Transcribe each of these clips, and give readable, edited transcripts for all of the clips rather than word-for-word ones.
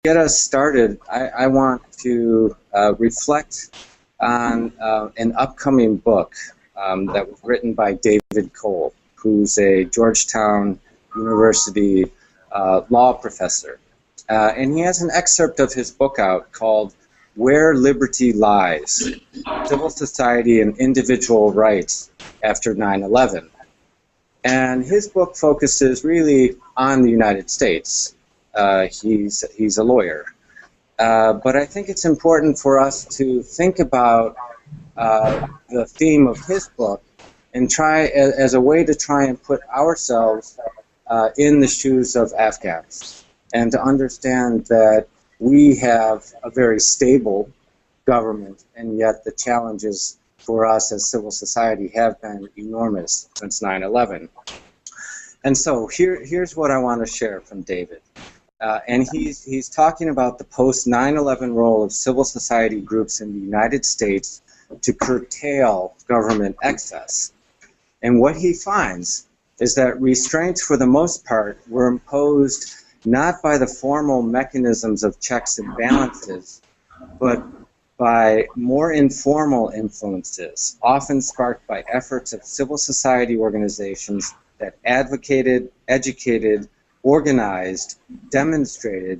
get us started, I want to reflect on an upcoming book that was written by David Cole, who's a Georgetown University law professor. And he has an excerpt of his book out called Where Liberty Lies, Civil Society and Individual Rights After 9/11. And his book focuses really on the United States. He's a lawyer. But I think it's important for us to think about the theme of his book and try as a way to try and put ourselves in the shoes of Afghans, and to understand that we have a very stable government, and yet the challenges for us as civil society have been enormous since 9/11. And so here's what I want to share from David. And he's talking about the post-9/11 role of civil society groups in the United States to curtail government excess. And what he finds is that restraints, for the most part, were imposed not by the formal mechanisms of checks and balances, but by more informal influences, often sparked by efforts of civil society organizations that advocated, educated, organized, demonstrated,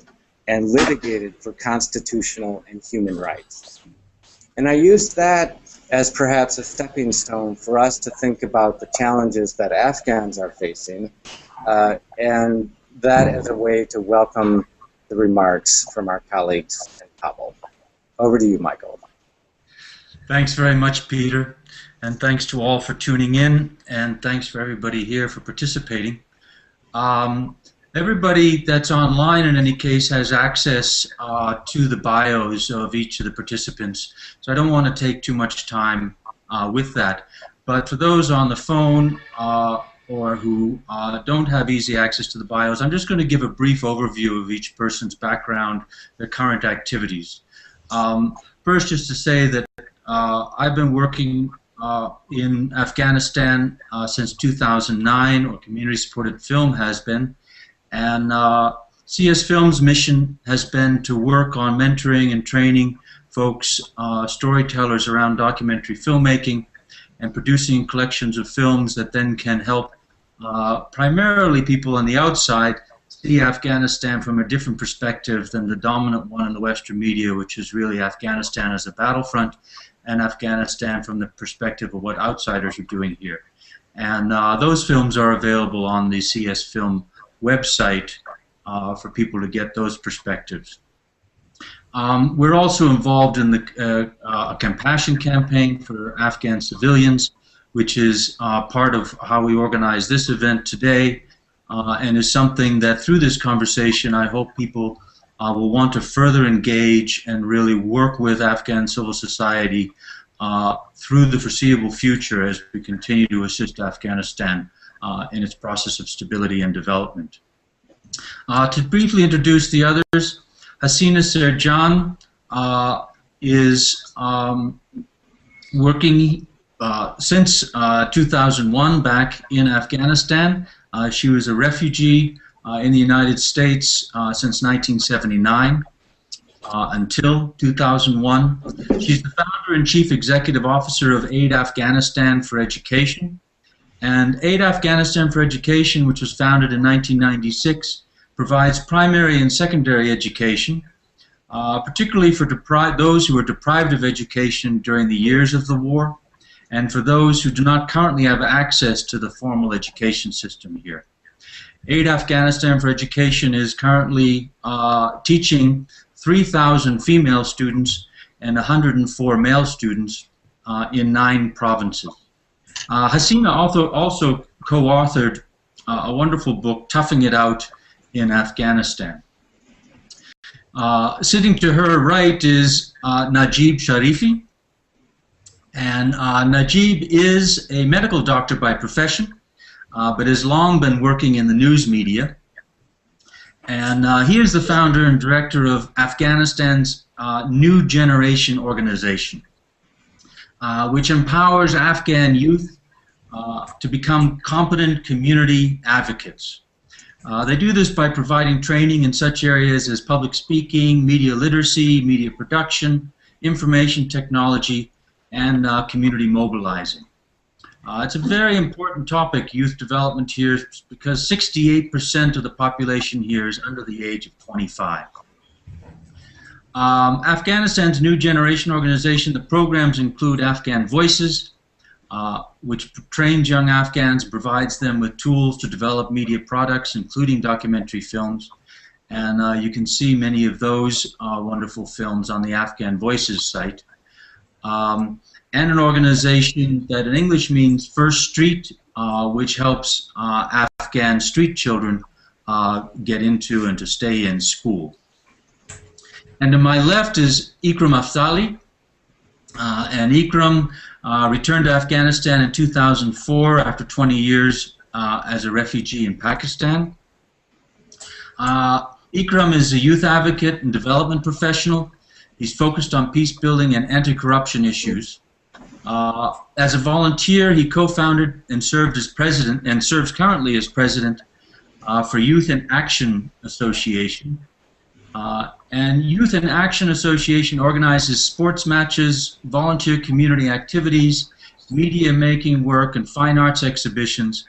and litigated for constitutional and human rights. And I used that as perhaps a stepping stone for us to think about the challenges that Afghans are facing, and that as a way to welcome the remarks from our colleagues in Kabul. Over to you, Michael. Thanks very much, Peter, and thanks to all for tuning in, and thanks for everybody here for participating. Everybody that's online, in any case, has access to the bios of each of the participants, so I don't want to take too much time with that. But for those on the phone or who don't have easy access to the bios, I'm just going to give a brief overview of each person's background, their current activities. First, just to say that I've been working in Afghanistan since 2009, or community-supported film has been. And CS Film's mission has been to work on mentoring and training folks, storytellers around documentary filmmaking, and producing collections of films that then can help primarily people on the outside see Afghanistan from a different perspective than the dominant one in the Western media, which is really Afghanistan as a battlefront, and Afghanistan from the perspective of what outsiders are doing here. And those films are available on the CS Film website for people to get those perspectives. We're also involved in a compassion campaign for Afghan civilians, which is part of how we organize this event today, and is something that through this conversation I hope people will want to further engage and really work with Afghan civil society through the foreseeable future as we continue to assist Afghanistan in its process of stability and development. To briefly introduce the others, Hasina Serjan is working since 2001 back in Afghanistan. She was a refugee in the United States since 1979 until 2001. She's the founder and chief executive officer of Aid Afghanistan for Education. And Aid Afghanistan for Education, which was founded in 1996, provides primary and secondary education, particularly for those who are deprived of education during the years of the war, and for those who do not currently have access to the formal education system here. Aid Afghanistan for Education is currently teaching 3,000 female students and 104 male students in 9 provinces. Hasina also co-authored a wonderful book, Toughing It Out in Afghanistan. Sitting to her right is Najib Sharifi. And Najib is a medical doctor by profession, but has long been working in the news media. And he is the founder and director of Afghanistan's New Generation organization, which empowers Afghan youth to become competent community advocates. They do this by providing training in such areas as public speaking, media literacy, media production, information technology, and community mobilizing. It's a very important topic, youth development here, because 68% of the population here is under the age of 25. Afghanistan's New Generation organization, the programs include Afghan Voices, which trains young Afghans, provides them with tools to develop media products, including documentary films. And you can see many of those wonderful films on the Afghan Voices site. And an organization that in English means First Street, which helps Afghan street children get into and to stay in school. And to my left is Ikram Afzali, and Ikram returned to Afghanistan in 2004 after 20 years as a refugee in Pakistan. Ikram is a youth advocate and development professional. He's focused on peace building and anti-corruption issues. As a volunteer, he co-founded and served as president, and serves currently as president for Youth in Action Association. And Youth in Action Association organizes sports matches, volunteer community activities, media making work, and fine arts exhibitions,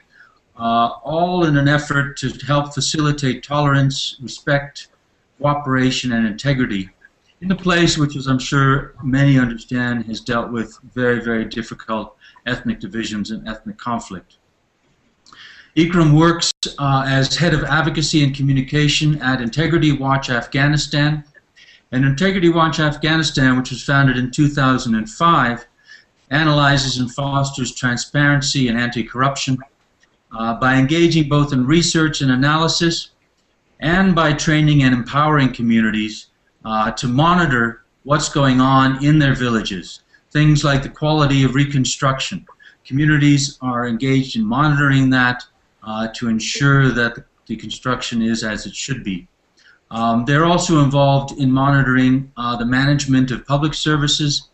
all in an effort to help facilitate tolerance, respect, cooperation, and integrity in a place which, as I'm sure many understand, has dealt with very, very difficult ethnic divisions and ethnic conflict. Ikram works as head of advocacy and communication at Integrity Watch Afghanistan. And Integrity Watch Afghanistan, which was founded in 2005, analyzes and fosters transparency and anti-corruption by engaging both in research and analysis, and by training and empowering communities to monitor what's going on in their villages. Things like the quality of reconstruction. Communities are engaged in monitoring that to ensure that the construction is as it should be. They're also involved in monitoring the management of public services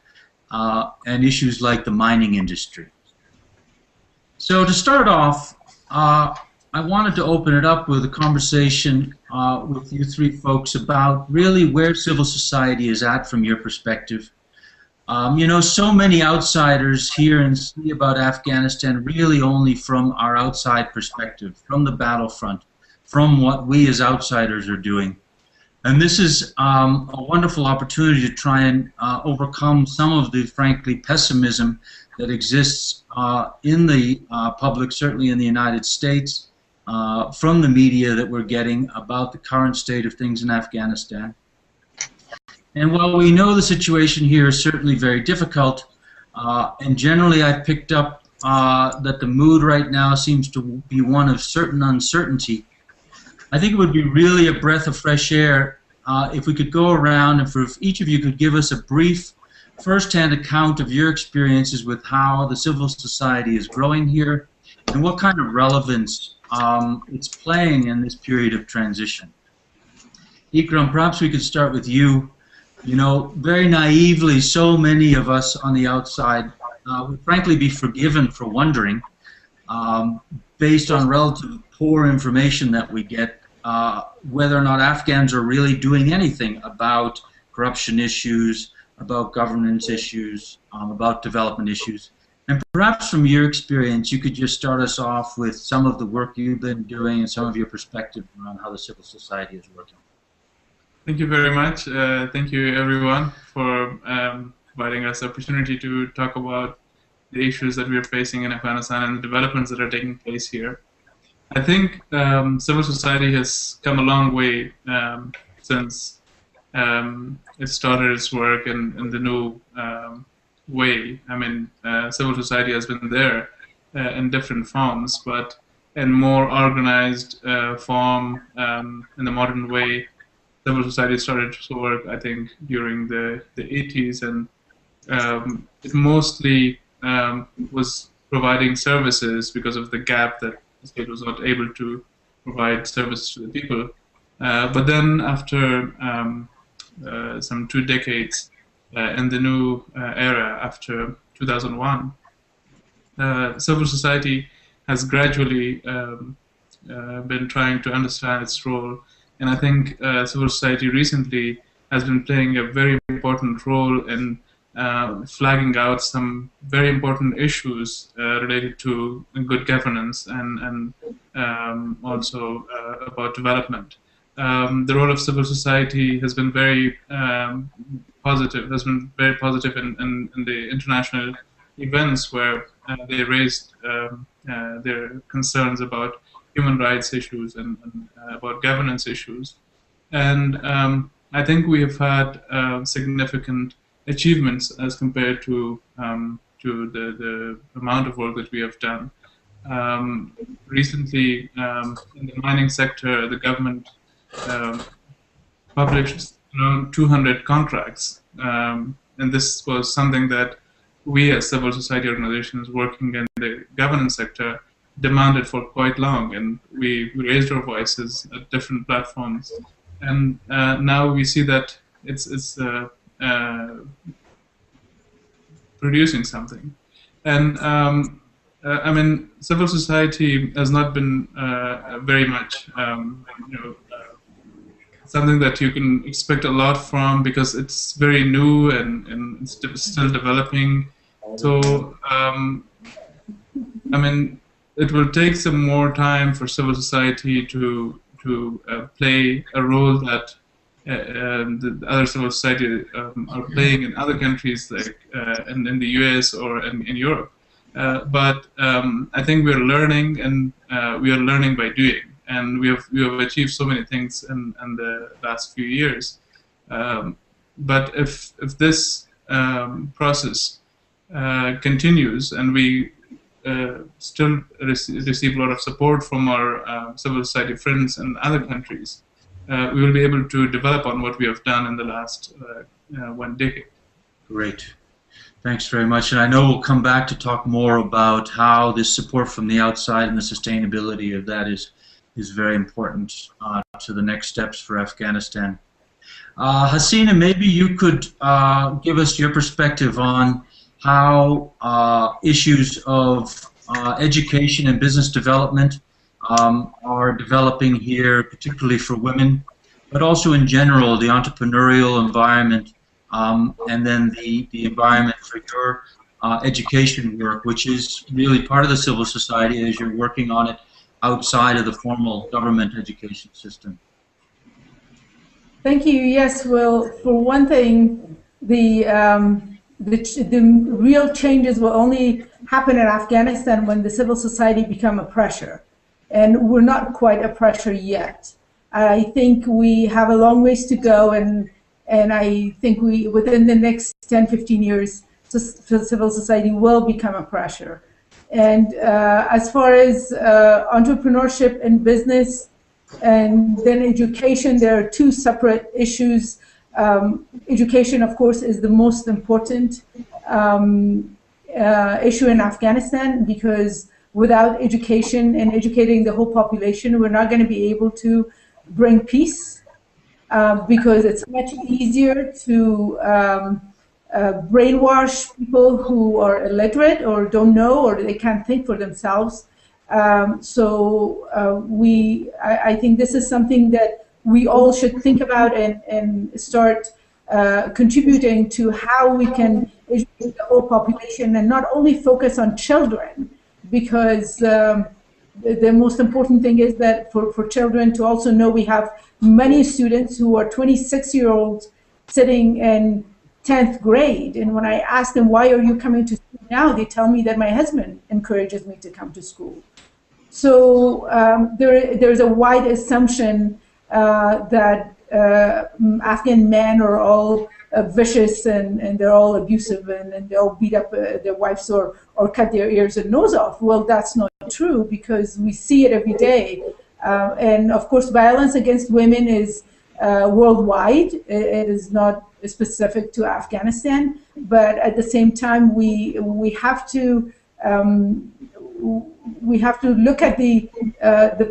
and issues like the mining industry. So to start off, I wanted to open it up with a conversation with you three folks about really where civil society is at from your perspective. You know, so many outsiders hear and see about Afghanistan really only from our outside perspective, from the battlefront, from what we as outsiders are doing. And this is a wonderful opportunity to try and overcome some of the, frankly, pessimism that exists in the public, certainly in the United States, from the media that we're getting about the current state of things in Afghanistan. And while we know the situation here is certainly very difficult, and generally I've picked up that the mood right now seems to be one of certain uncertainty, I think it would be really a breath of fresh air if we could go around and if each of you could give us a brief first-hand account of your experiences with how the civil society is growing here and what kind of relevance it's playing in this period of transition. Ikram, perhaps we could start with you. You know, very naively, so many of us on the outside would frankly be forgiven for wondering, based on relatively poor information that we get, whether or not Afghans are really doing anything about corruption issues, about governance issues, about development issues. And perhaps from your experience, you could just start us off with some of the work you've been doing and some of your perspective around how the civil society is working. Thank you very much. Thank you, everyone, for providing us the opportunity to talk about the issues that we are facing in Afghanistan and the developments that are taking place here. I think civil society has come a long way since it started its work in the new way. I mean, civil society has been there in different forms, but in more organized form in the modern way. Civil society started to work, I think, during the 80s, and it mostly was providing services because of the gap that the state was not able to provide service to the people. But then after some 2 decades in the new era, after 2001, civil society has gradually been trying to understand its role. And I think civil society recently has been playing a very important role in flagging out some very important issues related to good governance and also about development. The role of civil society has been very positive, in the international events where they raised their concerns about human rights issues and about governance issues. And I think we have had significant achievements as compared to the amount of work that we have done. Recently, in the mining sector, the government published around 200 contracts, and this was something that we as civil society organizations working in the governance sector demanded for quite long, and we raised our voices at different platforms. And now we see that it's producing something. And I mean, civil society has not been very much, something that you can expect a lot from, because it's very new and it's still developing. So, I mean, it will take some more time for civil society to play a role that the other civil society are playing in other countries, like in the US or in Europe. But I think we're learning, and we are learning by doing. And we have achieved so many things in the last few years. But if this process continues, and we still receive a lot of support from our civil society friends in other countries, we will be able to develop on what we have done in the last 1 decade. Great. Thanks very much. And I know we'll come back to talk more about how this support from the outside and the sustainability of that is very important to the next steps for Afghanistan. Hasina, maybe you could give us your perspective on how issues of education and business development are developing here, particularly for women, but also in general, the entrepreneurial environment, and then the environment for your education work, which is really part of the civil society as you're working on it outside of the formal government education system. Thank you. Yes, well, for one thing, the real changes will only happen in Afghanistan when the civil society become a pressure. And we're not quite a pressure yet. I think we have a long ways to go, and I think within the next 10, 15 years, civil society will become a pressure. And as far as entrepreneurship and business and then education, there are two separate issues. Education, of course, is the most important issue in Afghanistan, because without education and educating the whole population, we're not going to be able to bring peace, because it's much easier to brainwash people who are illiterate or don't know, or they can't think for themselves. I think this is something that we all should think about and start contributing to how we can educate the whole population, and not only focus on children, because the most important thing is that for children to also know we have many students who are 26-year-olds sitting in 10th grade, and when I ask them, why are you coming to school now, they tell me that my husband encourages me to come to school. So there's a wide assumption that Afghan men are all vicious and they're all abusive and they all beat up their wives or cut their ears and nose off. Well, that's not true, because we see it every day. And of course, violence against women is worldwide. It is not specific to Afghanistan, but at the same time, we have to look at the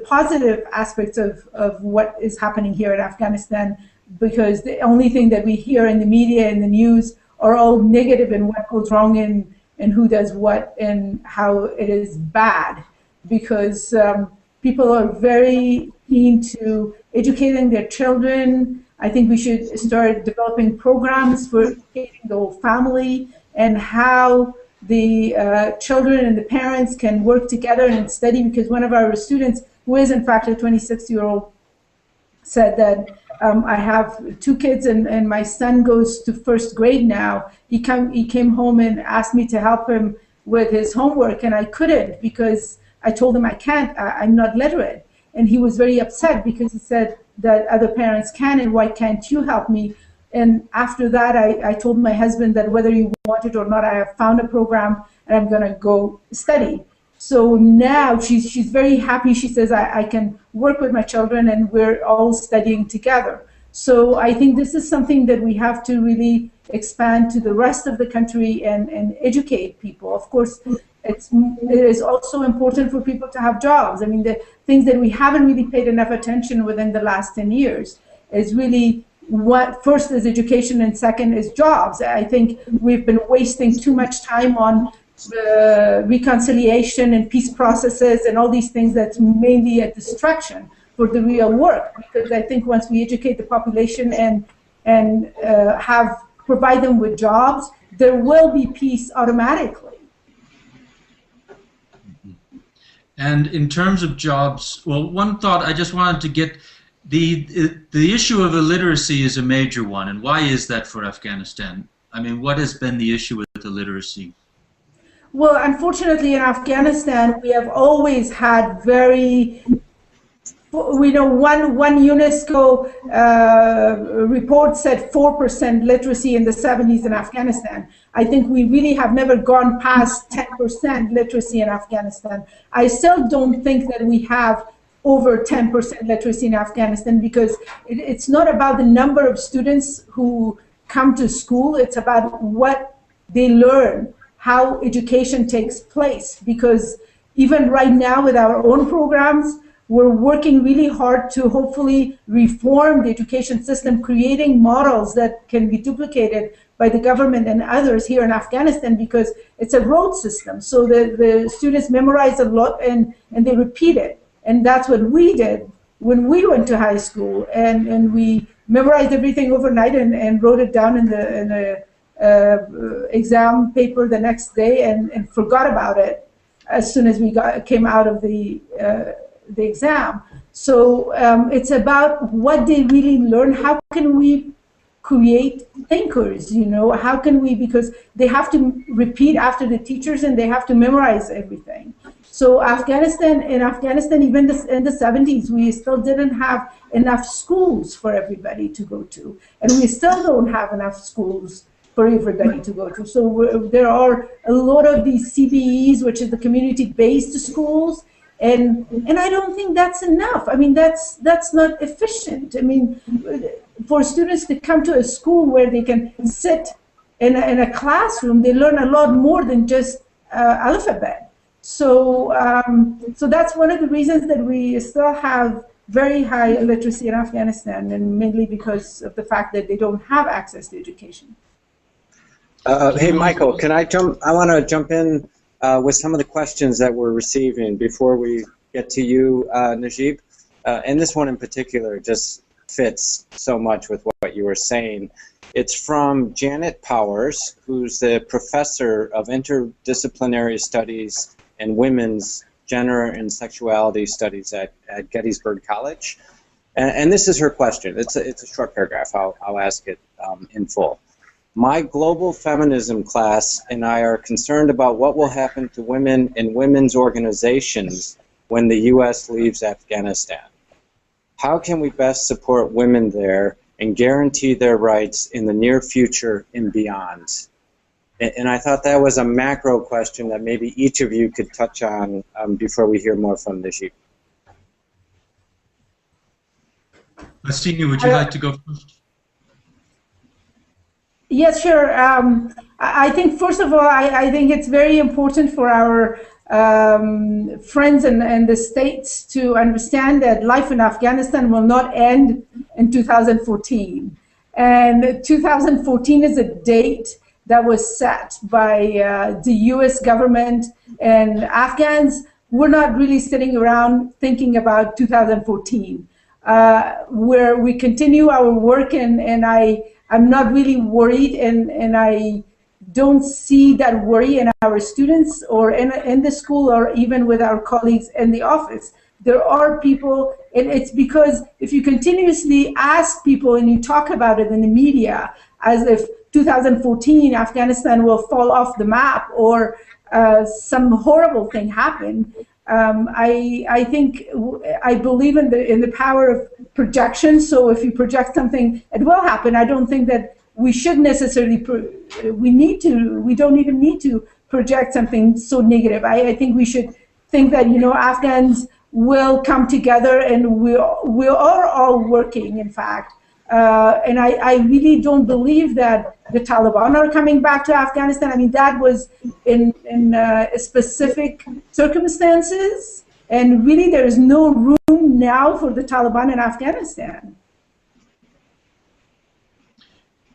positive aspects of what is happening here in Afghanistan, because the only thing that we hear in the media and the news are all negative and what goes wrong and who does what and how it is bad. Because people are very keen to educating their children. I think we should start developing programs for educating the whole family and how the children and the parents can work together and study, because one of our students, who is in fact a 26-year-old, said that I have two kids and my son goes to first grade now. He came home and asked me to help him with his homework, and I couldn't because I told him I can't, I'm not literate. And he was very upset because he said that other parents can, and why can't you help me? And after that, I told my husband that whether you want it or not, I have found a program and I'm gonna go study. So now she's very happy. She says, I can work with my children and we're all studying together. So I think this is something that we have to really expand to the rest of the country and educate people. Of course, it is also important for people to have jobs. I mean, the things that we haven't really paid enough attention within the last 10 years is really what first is education and second is jobs. I think we've been wasting too much time on reconciliation and peace processes and all these things that's mainly a distraction for the real work. Because I think once we educate the population and provide them with jobs, there will be peace automatically. And in terms of jobs, well, one thought I just wanted to get, the issue of illiteracy is a major one, and why is that for Afghanistan? I mean, what has been the issue with illiteracy? Well, unfortunately, in Afghanistan, we have always had very, we know one UNESCO report said 4% literacy in the 70s in Afghanistan. I think we really have never gone past 10% literacy in Afghanistan. I still don't think that we have over 10% literacy in Afghanistan, because it's not about the number of students who come to school, it's about what they learn, how education takes place. Because even right now with our own programs, we're working really hard to hopefully reform the education system, creating models that can be duplicated by the government and others here in Afghanistan, because it's a rote system. So the students memorize a lot and they repeat it. And that's what we did when we went to high school. And we memorized everything overnight and wrote it down in the exam paper the next day and forgot about it as soon as we came out of the exam. So it's about what they really learn. How can we create thinkers, you know? How can we, because they have to repeat after the teachers and they have to memorize everything. So in Afghanistan, even in the 70s, we still didn't have enough schools for everybody to go to. And we still don't have enough schools for everybody to go to. So there are a lot of these CBEs, which is the community-based schools, and I don't think that's enough. I mean, that's not efficient. I mean, for students to come to a school where they can sit in a classroom, they learn a lot more than just alphabet. So so that's one of the reasons that we still have very high illiteracy in Afghanistan, and mainly because of the fact that they don't have access to education. Hey, Michael, can I jump? I want to jump in with some of the questions that we're receiving before we get to you, Najib. And this one in particular just fits so much with what you were saying. It's from Janet Powers, who's the professor of interdisciplinary studies and women's gender and sexuality studies at Gettysburg College. And this is her question. It's a short paragraph. I'll ask it in full. My global feminism class and I are concerned about what will happen to women in women's organizations when the U.S. leaves Afghanistan. How can we best support women there and guarantee their rights in the near future and beyond? And I thought that was a macro question that maybe each of you could touch on before we hear more from Najib. Astini, would you like to go first? Yes, sure. I think, first of all, I think it's very important for our friends in the States to understand that life in Afghanistan will not end in 2014. And 2014 is a date that was set by the U.S. government, and Afghans we're not really sitting around thinking about 2014, where we continue our work, and I'm not really worried, and I don't see that worry in our students or in the school or even with our colleagues in the office. There are people, and it's because if you continuously ask people and you talk about it in the media as if 2014 Afghanistan will fall off the map or some horrible thing happen, I think I believe in the power of projection. So if you project something, it will happen. I don't think that we should necessarily we don't even need to project something so negative. I think we should think that, you know, Afghans will come together, and we are all working, in fact. And I really don't believe that the Taliban are coming back to Afghanistan. I mean, that was in specific circumstances, and really there is no room now for the Taliban in Afghanistan.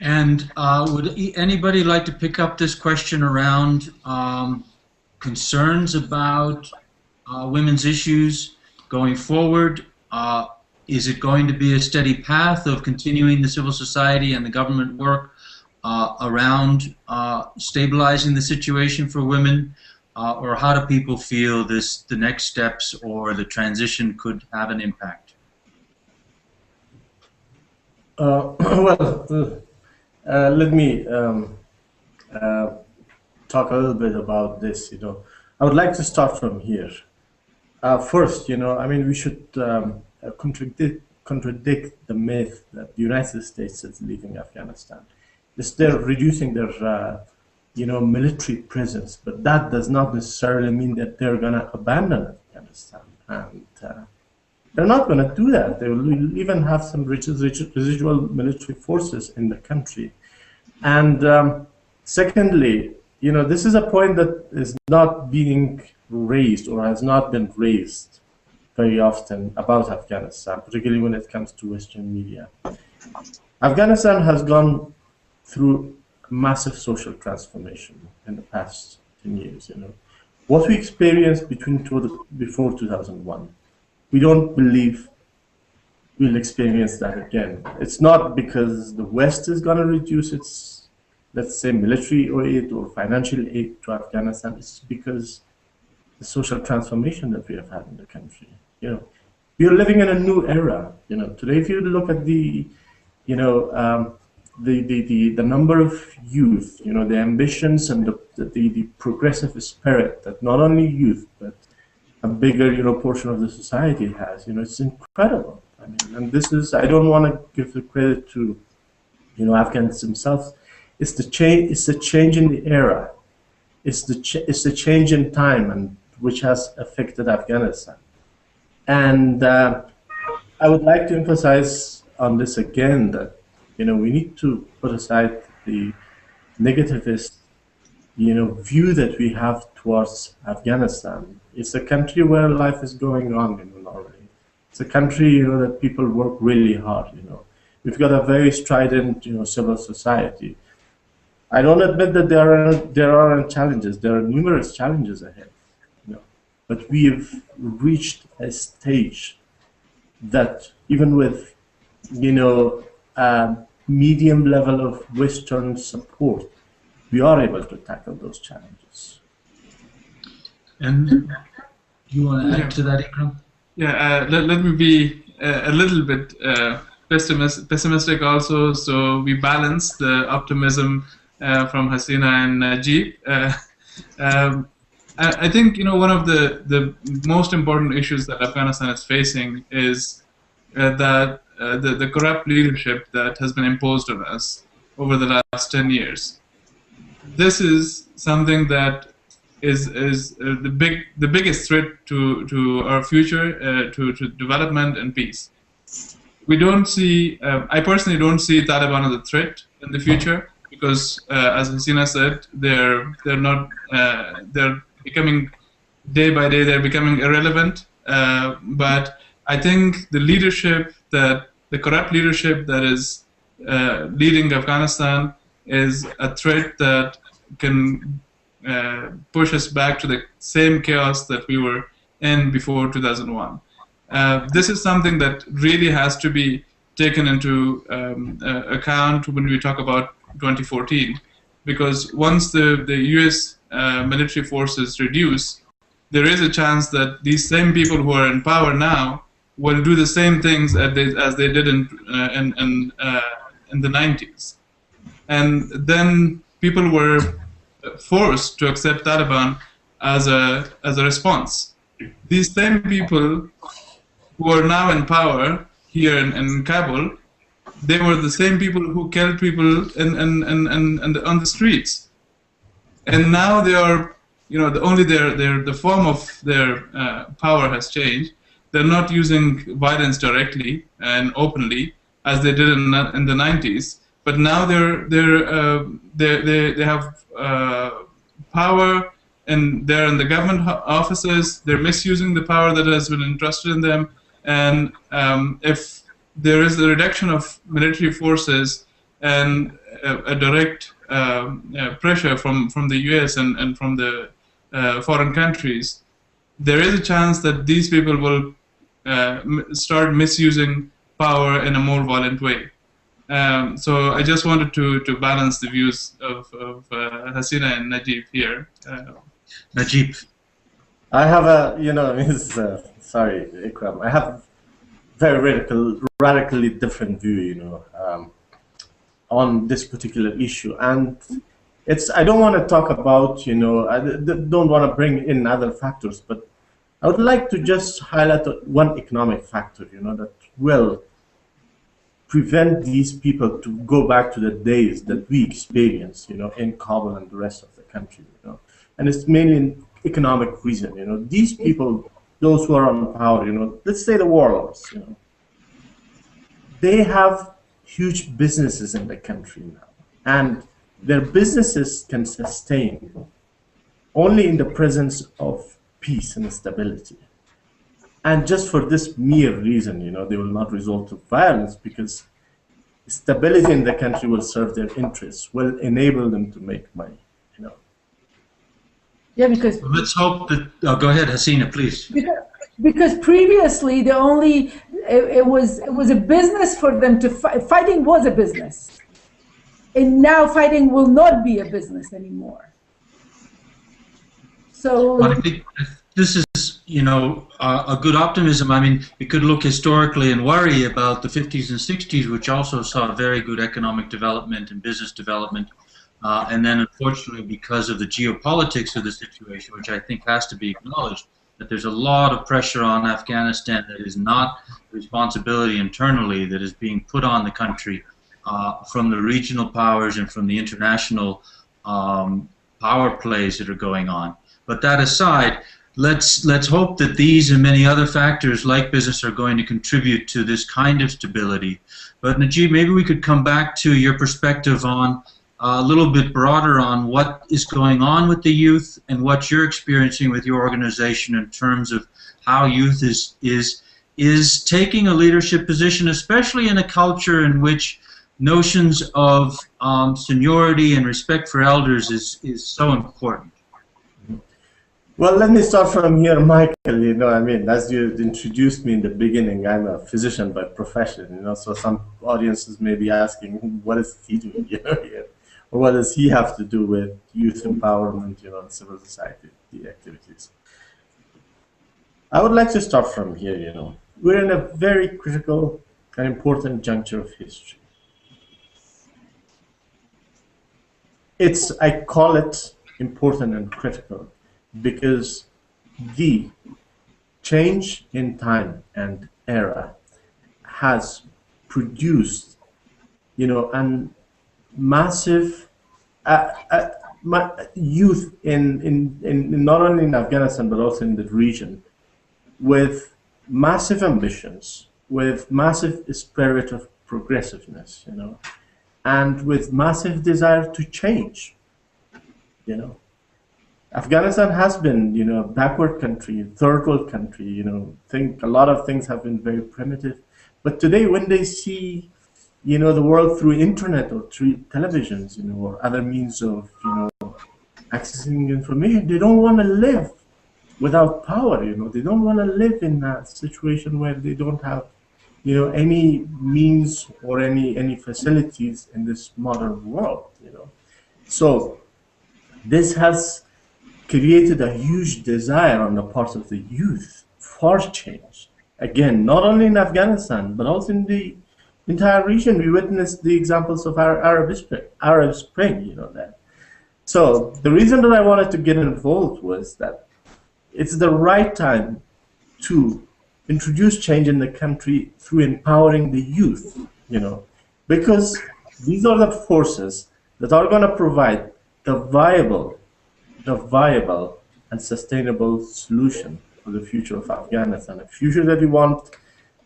And would anybody like to pick up this question around concerns about women's issues going forward? Is it going to be a steady path of continuing the civil society and the government work around stabilizing the situation for women? Or how do people feel the next steps or the transition could have an impact? Let me talk a little bit about this. You know, I would like to start from here. First, you know, I mean, we should contradict the myth that the United States is leaving Afghanistan. Yes, they're reducing their, you know, military presence, but that does not necessarily mean that they're going to abandon Afghanistan. And they're not going to do that. They will even have some residual military forces in the country. And secondly, you know, this is a point that is not being raised or has not been raised very often about Afghanistan, particularly when it comes to Western media. Afghanistan has gone through massive social transformation in the past 10 years. You know, what we experienced before 2001, we don't believe we'll experience that again. It's not because the West is going to reduce its, let's say, military aid or financial aid to Afghanistan. It's because the social transformation that we have had in the country. You know, we are living in a new era. You know, today, if you look at the, you know, the number of youth, you know, the ambitions and the progressive spirit that not only youth but a bigger, you know, portion of the society has, you know, it's incredible. I mean, and this is, I don't want to give the credit to, you know, Afghans themselves. It's the change. It's the change in the era. It's the change in time, and which has affected Afghanistan. And I would like to emphasize on this again that, you know, we need to put aside the negativist, you know, view that we have towards Afghanistan. It's a country where life is going on, you know, Norway. It's a country, you know, that people work really hard, you know. We've got a very strident, you know, civil society. I don't admit that there aren't challenges. There are numerous challenges ahead, you know. But we've reached a stage that even with, you know, medium level of Western support, we are able to tackle those challenges. And you want to add to that, Ikram? Yeah, let me be a little bit pessimistic also, so we balance the optimism from Hasina and Najib. I think, you know, one of the most important issues that Afghanistan is facing is that the corrupt leadership that has been imposed on us over the last 10 years. This is something that is the biggest threat to our future, to development and peace. We don't see, I personally don't see Taliban as a threat in the future because, as Hasina said, they're becoming, day by day, they're becoming irrelevant. But I think the leadership the corrupt leadership that is leading Afghanistan is a threat that can push us back to the same chaos that we were and before 2001. This is something that really has to be taken into account when we talk about 2014, because once the US military forces reduce, there is a chance that these same people who are in power now will do the same things as they did in the 90s. And then people were forced to accept Taliban as a response. These same people who are now in power here in Kabul, they were the same people who killed people on the streets. And now they are, the form of their power has changed. They're not using violence directly and openly as they did in the 90s, but now they have power, and they're in the government offices. They're misusing the power that has been entrusted in them. And if there is a reduction of military forces and a direct pressure from the US and from the foreign countries, there is a chance that these people will start misusing power in a more violent way. So I just wanted to balance the views of Hasina and Najib here. Najib. I have sorry, Ikram. I have very radically different view, on this particular issue, and I don't want to talk about, I don't want to bring in other factors, but I would like to just highlight one economic factor, that will prevent these people to go back to the days that we experienced, in Kabul and the rest of the country, and it's mainly an economic reason, these people, those who are on power, let's say the warlords, they have huge businesses in the country now, and their businesses can sustain only in the presence of peace and stability. And just for this mere reason, they will not resort to violence, because stability in the country will serve their interests, will enable them to make money, Yeah, because Let's hope that. Oh, go ahead, Hasina, please. because previously it was a business for them to fight. Fighting was a business, and now fighting will not be a business anymore. So But I think this is, a good optimism. I mean, we could look historically and worry about the 50s and 60s, which also saw very good economic development and business development. And then, unfortunately, because of the geopolitics of the situation, which I think has to be acknowledged, that there's a lot of pressure on Afghanistan that is not responsibility internally, that is being put on the country from the regional powers and from the international power plays that are going on. But that aside, let's hope that these and many other factors like business are going to contribute to this kind of stability. But Najib, maybe we could come back to your perspective on a little bit broader on what is going on with the youth and what you're experiencing with your organization in terms of how youth is taking a leadership position, especially in a culture in which notions of seniority and respect for elders is so important. Well, let me start from here, Michael. As you introduced me in the beginning, I'm a physician by profession, so some audiences may be asking, what is he doing here? Or what does he have to do with youth empowerment, and civil society activities? I would like to start from here, We're in a very critical and important juncture of history. I call it important and critical because the change in time and era has produced, an massive youth in not only in Afghanistan but also in the region, with massive ambitions, with massive spirit of progressiveness, and with massive desire to change, Afghanistan has been, a backward country, third world country, a lot of things have been very primitive. But today, when they see, the world through internet or through televisions, or other means of, accessing information, they don't want to live without power. They don't want to live in a situation where they don't have, any means or any facilities in this modern world. So this has created a huge desire on the part of the youth for change. Again, not only in Afghanistan, but also in the entire region. We witnessed the examples of our Arab Spring, that. So the reason that I wanted to get involved was that it's the right time to introduce change in the country through empowering the youth, because these are the forces that are going to provide the viable and sustainable solution for the future of Afghanistan, a future that we want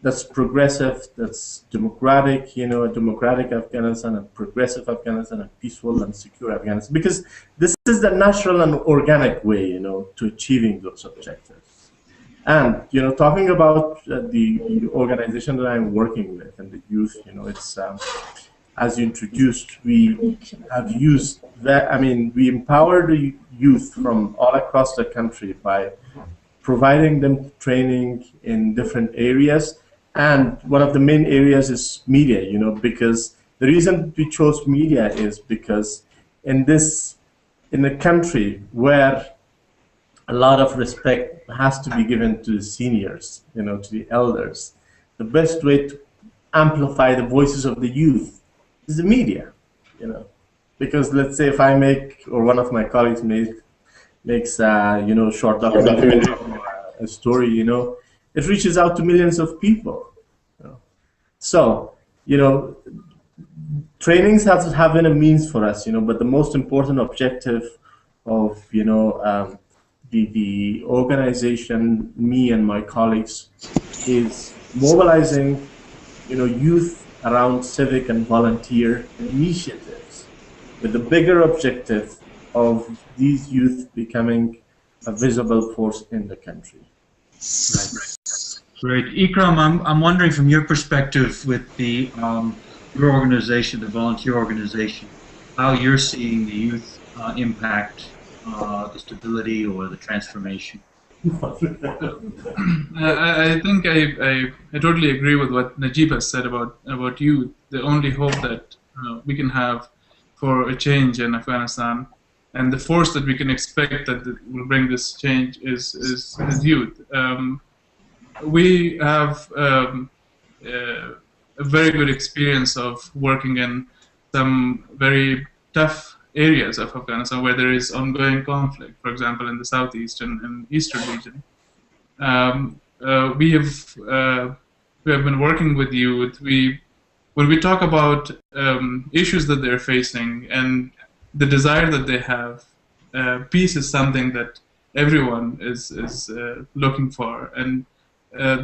that's progressive, that's democratic, a democratic Afghanistan, a progressive Afghanistan, a peaceful and secure Afghanistan, because this is the natural and organic way, to achieving those objectives. And, talking about the organization that I'm working with and the youth, it's, as you introduced, we have used that, we empower the youth from all across the country by providing them training in different areas. And one of the main areas is media, because the reason we chose media is because in a country where a lot of respect has to be given to the seniors, to the elders, the best way to amplify the voices of the youth is the media, because let's say if I make, or one of my colleagues makes short documentary, a story, it reaches out to millions of people. So, trainings have been a means for us, but the most important objective of, the organization, me and my colleagues, is mobilizing, youth around civic and volunteer initiatives with the bigger objective of these youth becoming a visible force in the country. Right. Great. Ikram, I'm wondering from your perspective with the your organization, the volunteer organization, how you're seeing the youth impact the stability or the transformation. I think I totally agree with what Najib has said about youth. The only hope that we can have for a change in Afghanistan, and the force that we can expect that will bring this change is youth. We have a very good experience of working in some very tough areas of Afghanistan where there is ongoing conflict, for example, in the southeast and eastern region. We have been working with youth. When we talk about issues that they're facing and the desire that they have, peace is something that everyone is looking for, and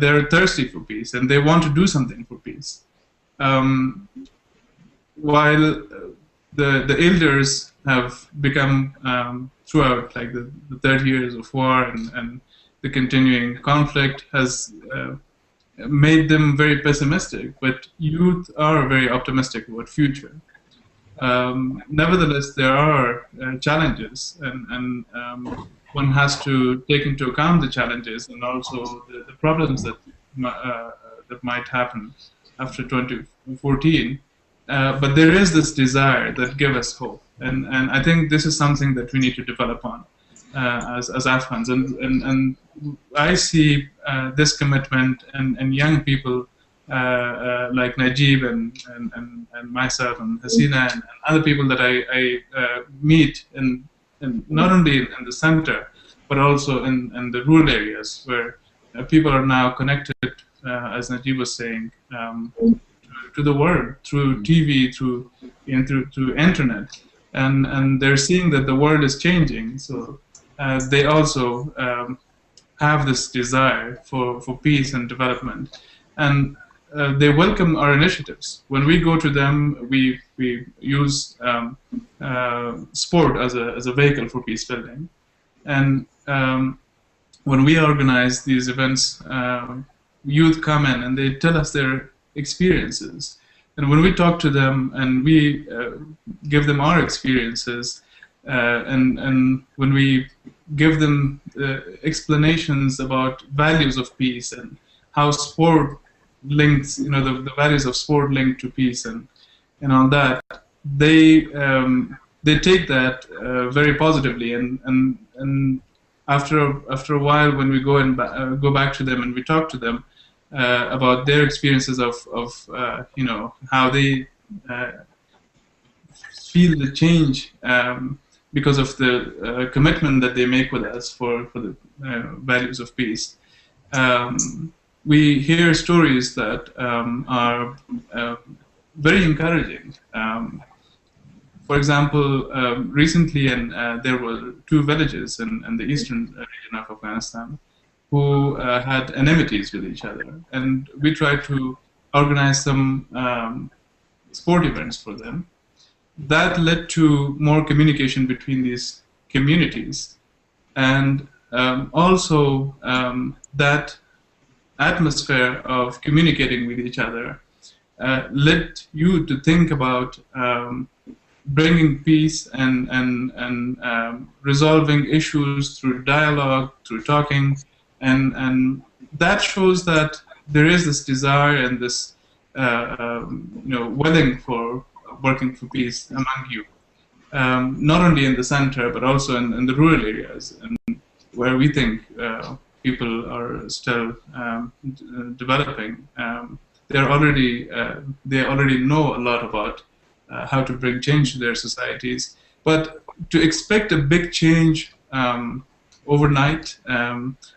they're thirsty for peace, and they want to do something for peace. While the elders have become, throughout like the 30 years of war and the continuing conflict has made them very pessimistic, but youth are very optimistic about future. Nevertheless, there are challenges, and one has to take into account the challenges and also the problems that might happen after 2014. But there is this desire that gives us hope, and I think this is something that we need to develop on as Afghans. And I see this commitment and young people like Najib and myself and Hasina and other people that I meet in not only in the center but also in the rural areas where people are now connected, as Najib was saying, to the world through TV, through internet, and they're seeing that the world is changing. So they also have this desire for peace and development, and they welcome our initiatives. When we go to them, we use sport as a vehicle for peace building, and when we organize these events, youth come in and they tell us their experiences, and when we talk to them and we give them our experiences, and when we give them explanations about values of peace and how sport links, the values of sport linked to peace and all that, they take that very positively, and after a while, when we go back to them and we talk to them about their experiences of how they feel the change because of the commitment that they make with us for the values of peace. We hear stories that are very encouraging. For example, recently, there were two villages in the eastern region of Afghanistan who had enmities with each other, and we tried to organize some sport events for them. That led to more communication between these communities, and also that atmosphere of communicating with each other led you to think about bringing peace and resolving issues through dialogue, through talking, and that shows that there is this desire and this willing for working for peace among you, not only in the center but also in the rural areas, and where we think people are still developing. They already know a lot about how to bring change to their societies, but to expect a big change overnight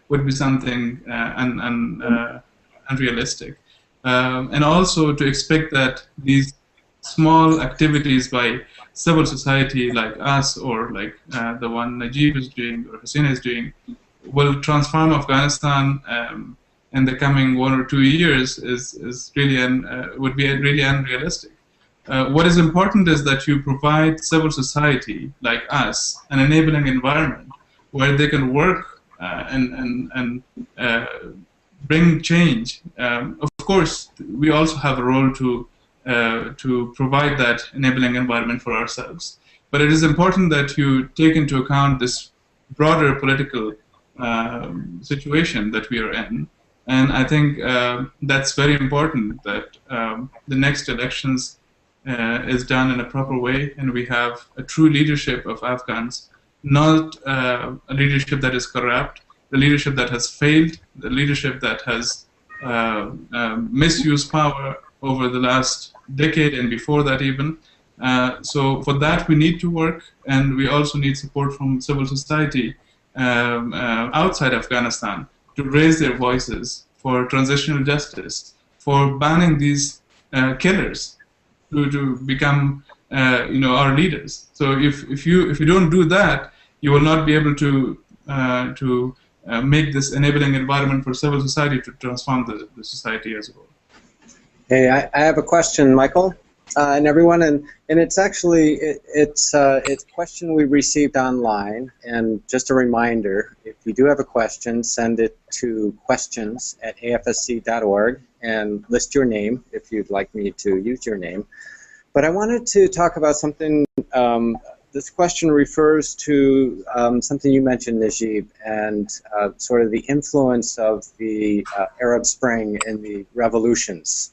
would be something unrealistic, and also to expect that these small activities by civil society like us, or like the one Najib is doing or Hussein is doing, will transform Afghanistan in the coming 1 or 2 years is really would be really unrealistic. What is important is that you provide civil society like us an enabling environment where they can work and bring change. Of course, we also have a role to provide that enabling environment for ourselves. But it is important that you take into account this broader political situation that we are in. And I think that's very important, that the next elections is done in a proper way, and we have a true leadership of Afghans, not a leadership that is corrupt, the leadership that has failed, the leadership that has misused power over the last decade and before that even. So for that we need to work, and we also need support from civil society outside Afghanistan to raise their voices for transitional justice, for banning these killers to become our leaders. So if you don't do that, you will not be able to make this enabling environment for civil society to transform the society as a whole. Hey, I have a question, Michael, and everyone, and it's actually it's a question we received online. And just a reminder, if you do have a question, send it to questions@afsc.org and list your name if you'd like me to use your name. But I wanted to talk about something. This question refers to something you mentioned, Najib, and sort of the influence of the Arab Spring and the revolutions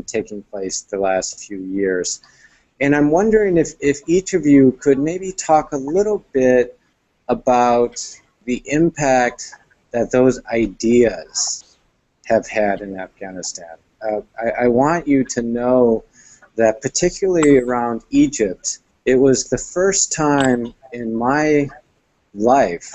taking place the last few years. And I'm wondering if each of you could maybe talk a little bit about the impact that those ideas have had in Afghanistan. I want you to know that particularly around Egypt, it was the first time in my life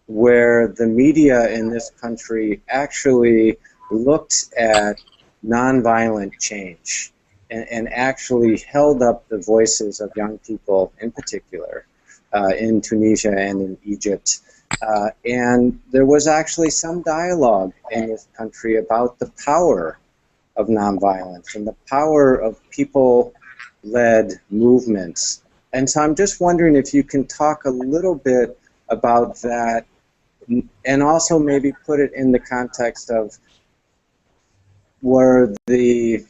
where the media in this country actually looked at nonviolent change and actually held up the voices of young people in particular in Tunisia and in Egypt. And there was actually some dialogue in this country about the power of nonviolence and the power of people-led movements. And so I'm just wondering if you can talk a little bit about that, and also maybe put it in the context of were the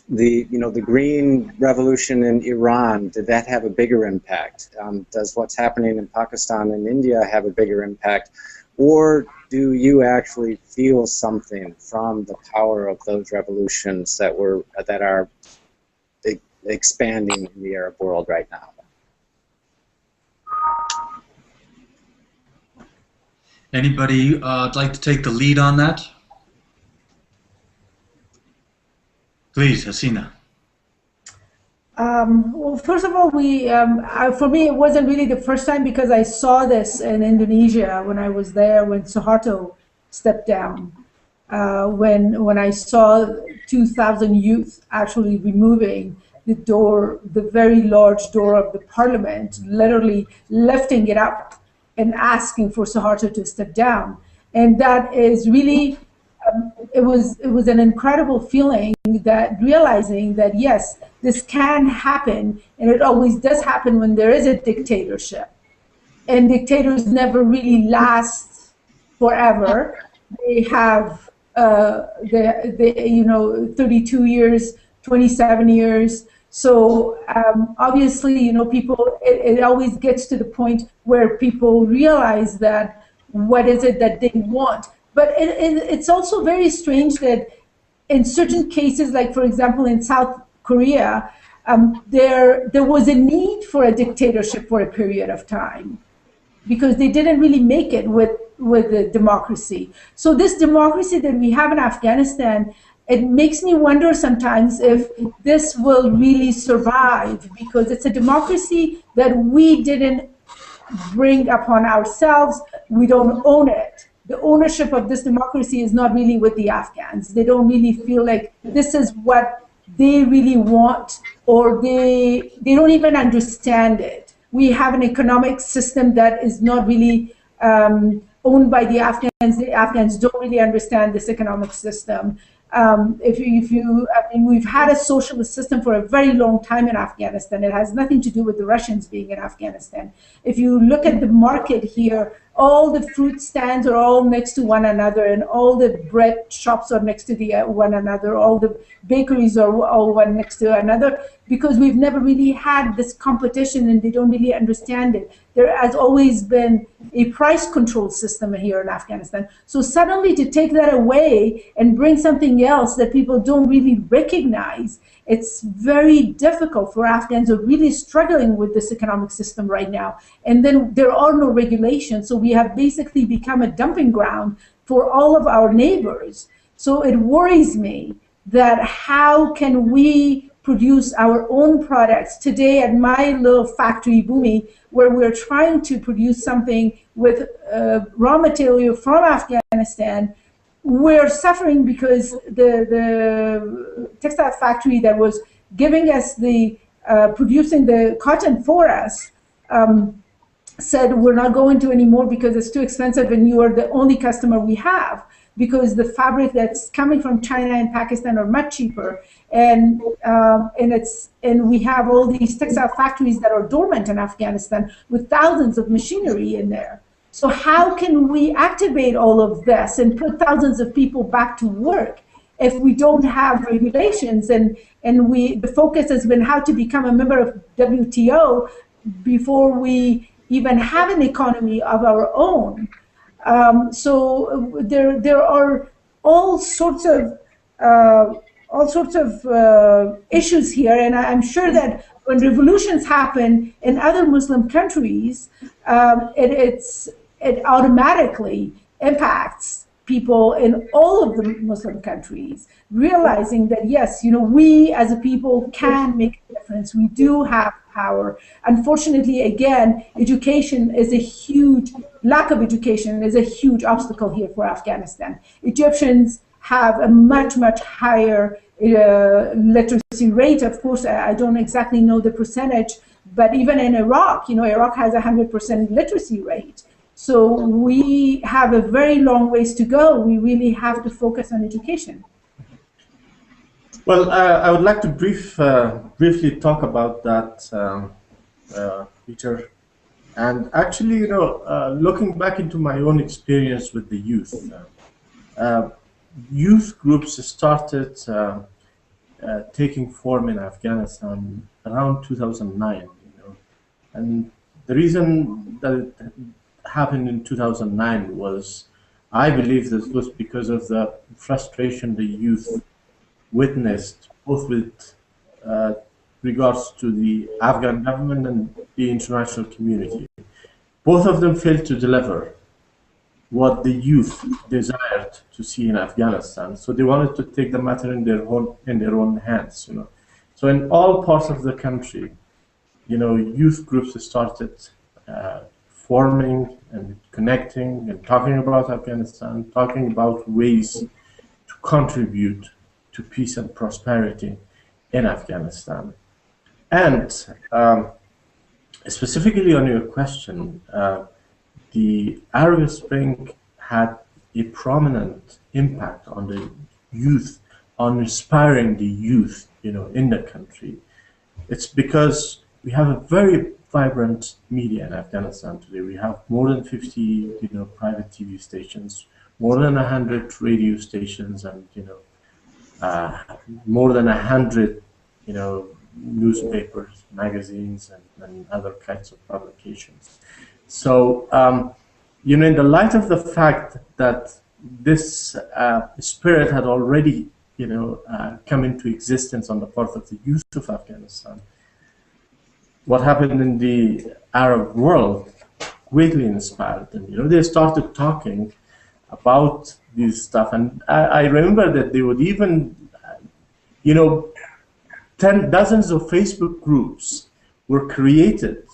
the green revolution in Iran, did that have a bigger impact? Does what's happening in Pakistan and India have a bigger impact? Or do you actually feel something from the power of those revolutions that are expanding in the Arab world right now? Anybody like to take the lead on that? Please, Hasina. Well, first of all, for me, it wasn't really the first time because I saw this in Indonesia when I was there when Suharto stepped down. When I saw 2,000 youth actually removing the very large door of the parliament, literally lifting it up and asking for Suharto to step down. And that is really, it was an incredible feeling, that realizing that yes, this can happen, and it always does happen when there is a dictatorship. And dictators never really last forever. They have 32 years, 27 years. So obviously, people, it always gets to the point where people realize that what is it that they want. But it's also very strange that in certain cases, like for example in South Korea, there was a need for a dictatorship for a period of time, because they didn't really make it with the democracy. So this democracy that we have in Afghanistan, it makes me wonder sometimes if this will really survive, because it's a democracy that we didn't bring upon ourselves. We don't own it. The ownership of this democracy is not really with the Afghans. They don't really feel like this is what they really want, or they don't even understand it. We have an economic system that is not really owned by the Afghans. The Afghans don't really understand this economic system. We've had a socialist system for a very long time in Afghanistan. It has nothing to do with the Russians being in Afghanistan. If you look at the market here, all the fruit stands are all next to one another, and all the bread shops are next to one another. All the bakeries are all one next to another, because we've never really had this competition, and they don't really understand it. There has always been a price control system here in Afghanistan. So suddenly to take that away and bring something else that people don't really recognize, it's very difficult for Afghans who are really struggling with this economic system right now. And then there are no regulations, so we have basically become a dumping ground for all of our neighbors. So it worries me that how can we produce our own products today at my little factory, Bhumi, where we're trying to produce something with raw material from Afghanistan. We're suffering because the textile factory that was giving us producing the cotton for us said we're not going to anymore because it's too expensive, and you are the only customer we have, because the fabric that's coming from China and Pakistan are much cheaper, and we have all these textile factories that are dormant in Afghanistan with thousands of machinery in there. So how can we activate all of this and put thousands of people back to work if we don't have regulations? And the focus has been how to become a member of WTO before we even have an economy of our own. So there are all sorts of issues here, and I'm sure that when revolutions happen in other Muslim countries, it automatically impacts people in all of the Muslim countries, realizing that yes, we as a people can make a difference. We do have power. Unfortunately, again, lack of education is a huge obstacle here for Afghanistan. Egyptians have a much, much higher literacy rate. Of course, I don't exactly know the percentage, but even in Iraq, Iraq has 100% literacy rate. So we have a very long ways to go. We really have to focus on education. Well, I would like to briefly talk about that, Peter. And actually, looking back into my own experience with the youth, youth groups started taking form in Afghanistan around 2009, and the reason that it happened in 2009 was, I believe, this was because of the frustration the youth witnessed, both with regards to the Afghan government and the international community. Both of them failed to deliver what the youth desired to see in Afghanistan. So they wanted to take the matter in their own hands. So in all parts of the country, youth groups started forming and connecting and talking about Afghanistan, talking about ways to contribute to peace and prosperity in Afghanistan. And specifically on your question, the Arab Spring had a prominent impact on the youth, on inspiring the youth, in the country. It's because we have a very vibrant media in Afghanistan today. We have more than 50, private TV stations, more than 100 radio stations, and more than 100, newspapers, magazines, and other kinds of publications. So, in the light of the fact that this spirit had already, come into existence on the part of the youth of Afghanistan, what happened in the Arab world greatly inspired them. They started talking about this stuff, and I remember that they would even, dozens of Facebook groups were created,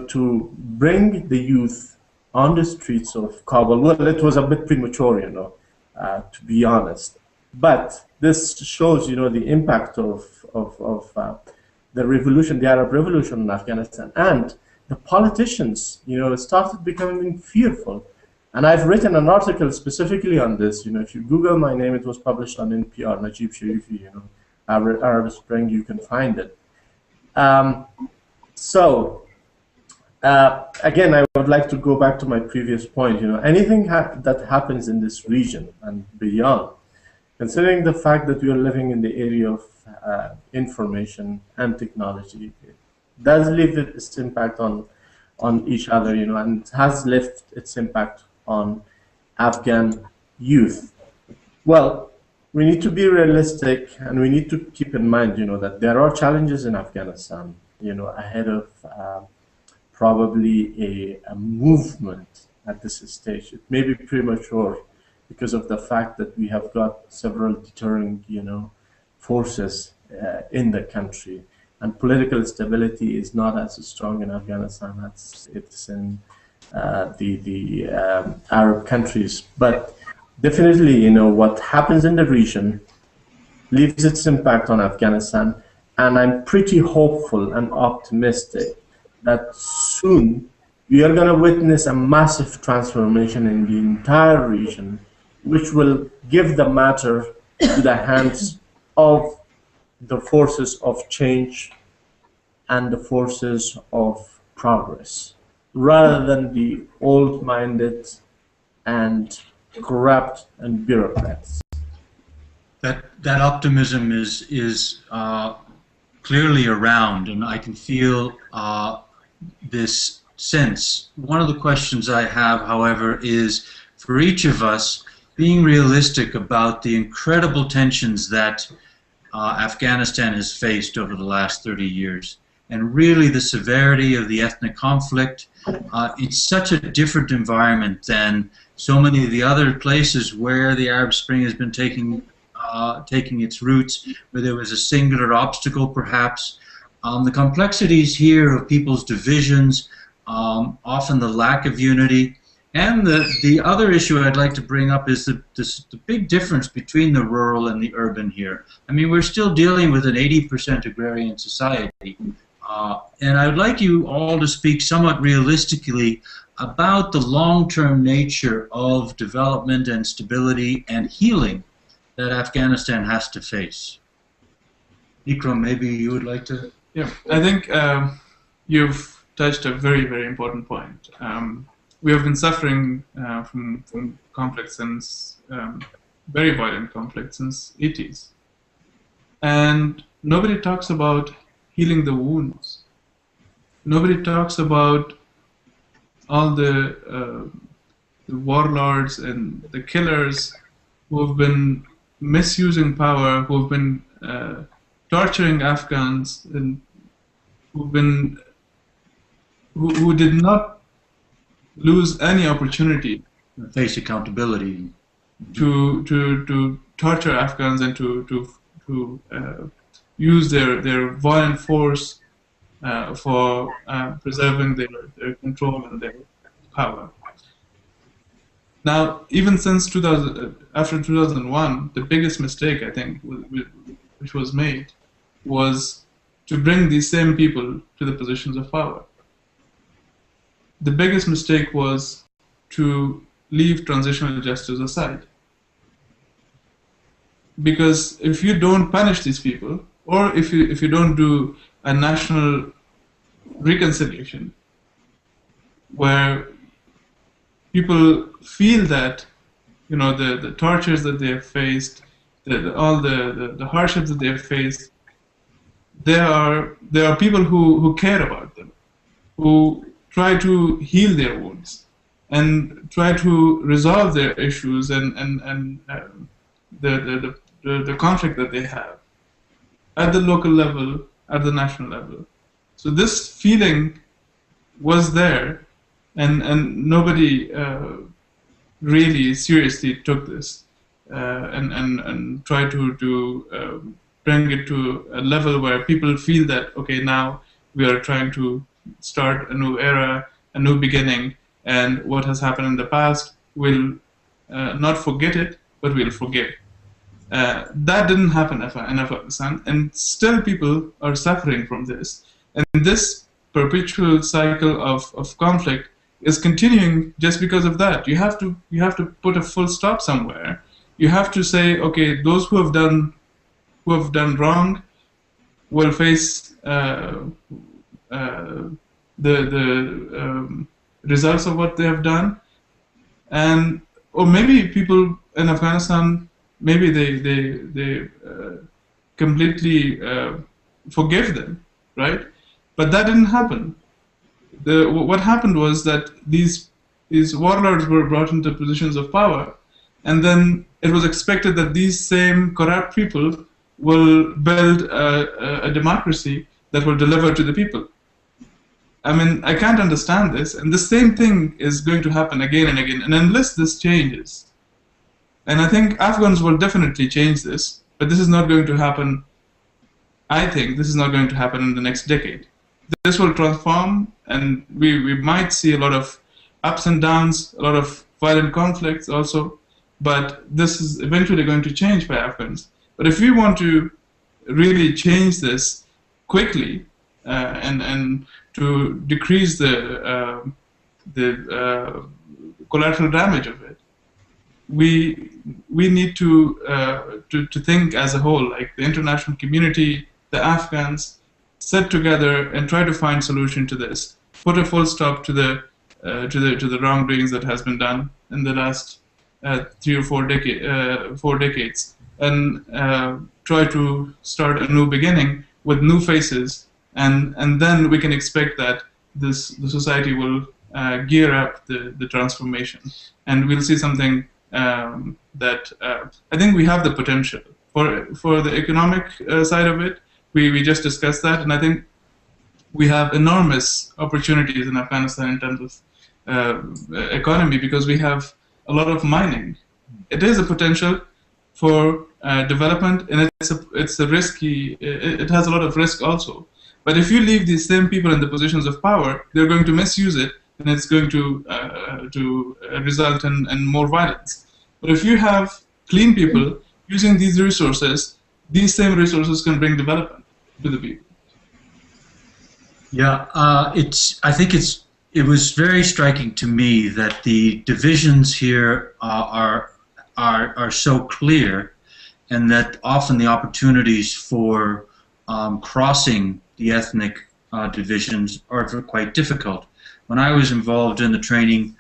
to bring the youth on the streets of Kabul. Well, it was a bit premature, to be honest, but this shows, the impact of the revolution, the Arab Revolution in Afghanistan, and the politicians, started becoming fearful. And I've written an article specifically on this. If you Google my name, it was published on NPR, Najib Sharifi, Arab Spring, you can find it. Again, I would like to go back to my previous point. Anything that happens in this region and beyond, considering the fact that we are living in the area of information and technology, it does leave its impact on each other, and it has left its impact on Afghan youth. Well, we need to be realistic, and we need to keep in mind, that there are challenges in Afghanistan, ahead of probably a movement at this stage. It may be premature because of the fact that we have got several deterring, forces in the country, and political stability is not as strong in Afghanistan as it's in the Arab countries. But definitely, what happens in the region leaves its impact on Afghanistan, and I'm pretty hopeful and optimistic that soon we are going to witness a massive transformation in the entire region, which will give the matter to the hands of the forces of change and the forces of progress, rather than the old-minded and corrupt and bureaucrats. That optimism is clearly around, and I can feel this sense. One of the questions I have, however, is for each of us being realistic about the incredible tensions that Afghanistan has faced over the last 30 years, and really the severity of the ethnic conflict. It's such a different environment than so many of the other places where the Arab Spring has been taking its roots, where there was a singular obstacle perhaps. The complexities here of people's divisions, often the lack of unity, and the other issue I'd like to bring up is the big difference between the rural and the urban here. I mean, we're still dealing with an 80% agrarian society, and I would like you all to speak somewhat realistically about the long-term nature of development and stability and healing that Afghanistan has to face. Ikram, maybe you would like to? Yeah, I think you've touched a very, very important point. We have been suffering from conflict since, very violent conflict since 80s. And nobody talks about healing the wounds. Nobody talks about all the warlords and the killers who have been misusing power, who have been torturing Afghans, and who did not lose any opportunity Face accountability. to torture Afghans and to use their violent force for preserving their control and their power. Now, even since after 2001, the biggest mistake I think which was made was to bring these same people to the positions of power. The biggest mistake was to leave transitional justice aside. Because if you don't punish these people, or if you don't do a national reconciliation where people feel that, you know, the tortures that they have faced, all the hardships that they have faced, there are people who care about them, who try to heal their wounds and try to resolve their issues and the conflict that they have at the local level, at the national level. So this feeling was there, and nobody really seriously took this and tried to bring it to a level where people feel that, okay, now we are trying to start a new era, a new beginning, and what has happened in the past, we'll not forget it, but we'll forgive. That didn't happen in Afghanistan, and still people are suffering from this. And this perpetual cycle of conflict is continuing just because of that. You have to put a full stop somewhere. You have to say, okay, those who have done wrong will face the results of what they have done, and or maybe people in Afghanistan, maybe they completely forgive them, right? But that didn't happen. What happened was that these warlords were brought into positions of power, and then it was expected that these same corrupt people will build a democracy that will deliver to the people. I mean, I can't understand this, and the same thing is going to happen again and again, and unless this changes, and I think Afghans will definitely change this, but this is not going to happen, I think this is not going to happen in the next decade. This will transform, and we might see a lot of ups and downs, a lot of violent conflicts also, but this is eventually going to change for Afghans. But if we want to really change this quickly and to decrease the collateral damage of it, we need to think as a whole, like the international community, the Afghans, sit together and try to find solution to this. Put a full stop to the wrongdoings that has been done in the last 3 or 4 decades, and try to start a new beginning with new faces, and then we can expect that the society will gear up the transformation, and we'll see something that I think we have the potential for the economic side of it. We just discussed that, and I think we have enormous opportunities in Afghanistan in terms of economy, because we have a lot of mining. It is a potential for development, and it's a risky. It has a lot of risk also. But if you leave these same people in the positions of power, they're going to misuse it, and it's going to result in more violence. But if you have clean people using these same resources can bring development to the people. Yeah, I think it was very striking to me that the divisions here are so clear, and that often the opportunities for crossing the ethnic divisions are quite difficult. When I was involved in the training,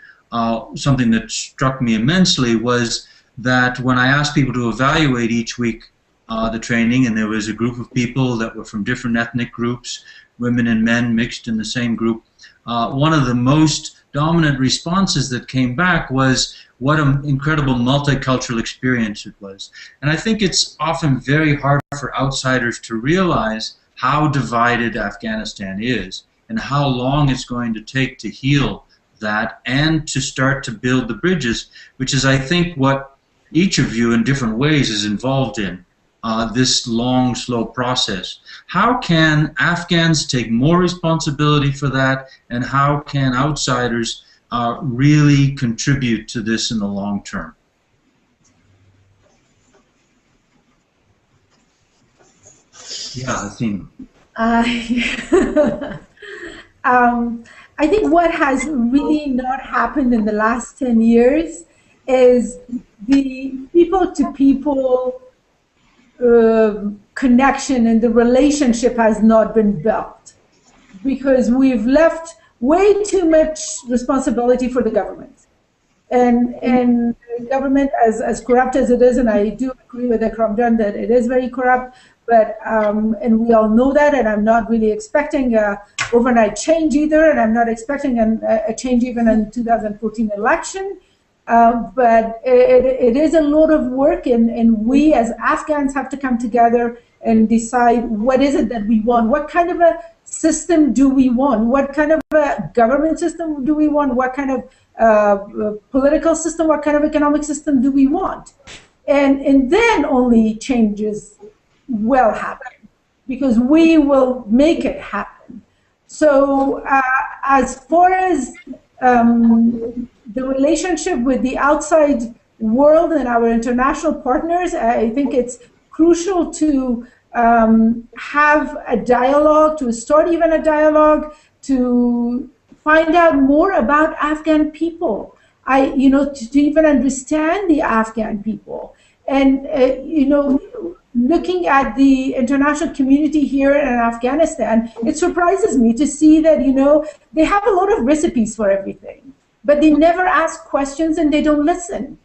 something that struck me immensely was that when I asked people to evaluate each week the training, and there was a group of people that were from different ethnic groups, women and men mixed in the same group. One of the most dominant responses that came back was what an incredible multicultural experience it was. And I think it's often very hard for outsiders to realize how divided Afghanistan is and how long it's going to take to heal that and to start to build the bridges, which is, I think, what each of you in different ways is involved in, this long, slow process. How can Afghans take more responsibility for that, and how can outsiders really contribute to this in the long term? Yeah, I think. I think what has really not happened in the last 10 years is the people-to-people connection and the relationship has not been built, because we've left way too much responsibility for the government. And the government, as corrupt as it is, and I do agree with Akramjan that it is very corrupt, but and we all know that, and I'm not really expecting a overnight change either, and I'm not expecting a change even in 2014 election. But it is a lot of work, and we as Afghans have to come together and decide what is it that we want, what kind of a system do we want, what kind of a government system do we want, what kind of political system, what kind of economic system do we want, and then only changes will happen, because we will make it happen. So as far as the relationship with the outside world and our international partners, I think it's crucial to have a dialogue, to start even a dialogue, to find out more about Afghan people. To even understand the Afghan people, and looking at the international community here in Afghanistan, it surprises me to see that they have a lot of recipes for everything, but they never ask questions and they don't listen.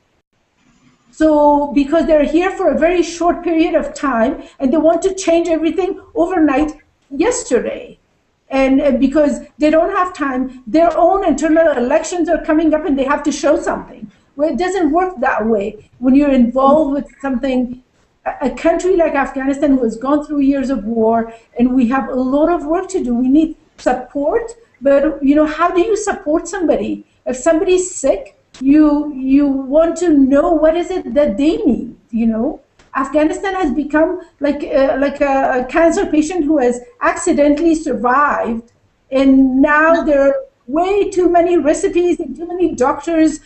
So because they're here for a very short period of time and they want to change everything overnight yesterday. And because they don't have time, their own internal elections are coming up and they have to show something. Well, it doesn't work that way. When you're involved with something, a country like Afghanistan who has gone through years of war, and we have a lot of work to do. We need support, but how do you support somebody? If somebody's sick, you want to know what is it that they need. Afghanistan has become like a cancer patient who has accidentally survived, and now there are way too many recipes and too many doctors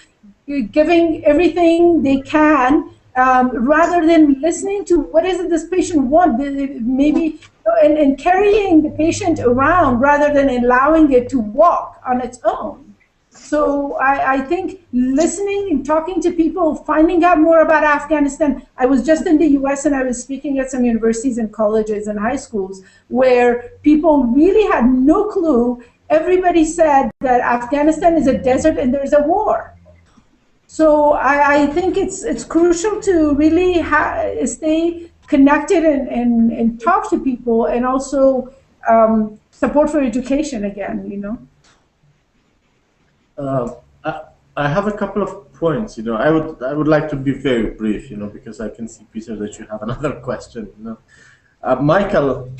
giving everything they can, rather than listening to what is it this patient wants, maybe, and carrying the patient around rather than allowing it to walk on its own. So I think listening and talking to people, finding out more about Afghanistan. I was just in the US and I was speaking at some universities and colleges and high schools where people really had no clue. Everybody said that Afghanistan is a desert and there's a war. So I think it's crucial to really stay connected and talk to people, and also support for education again, I have a couple of points. I would like to be very brief. Because I can see, Peter, that you have another question. Michael,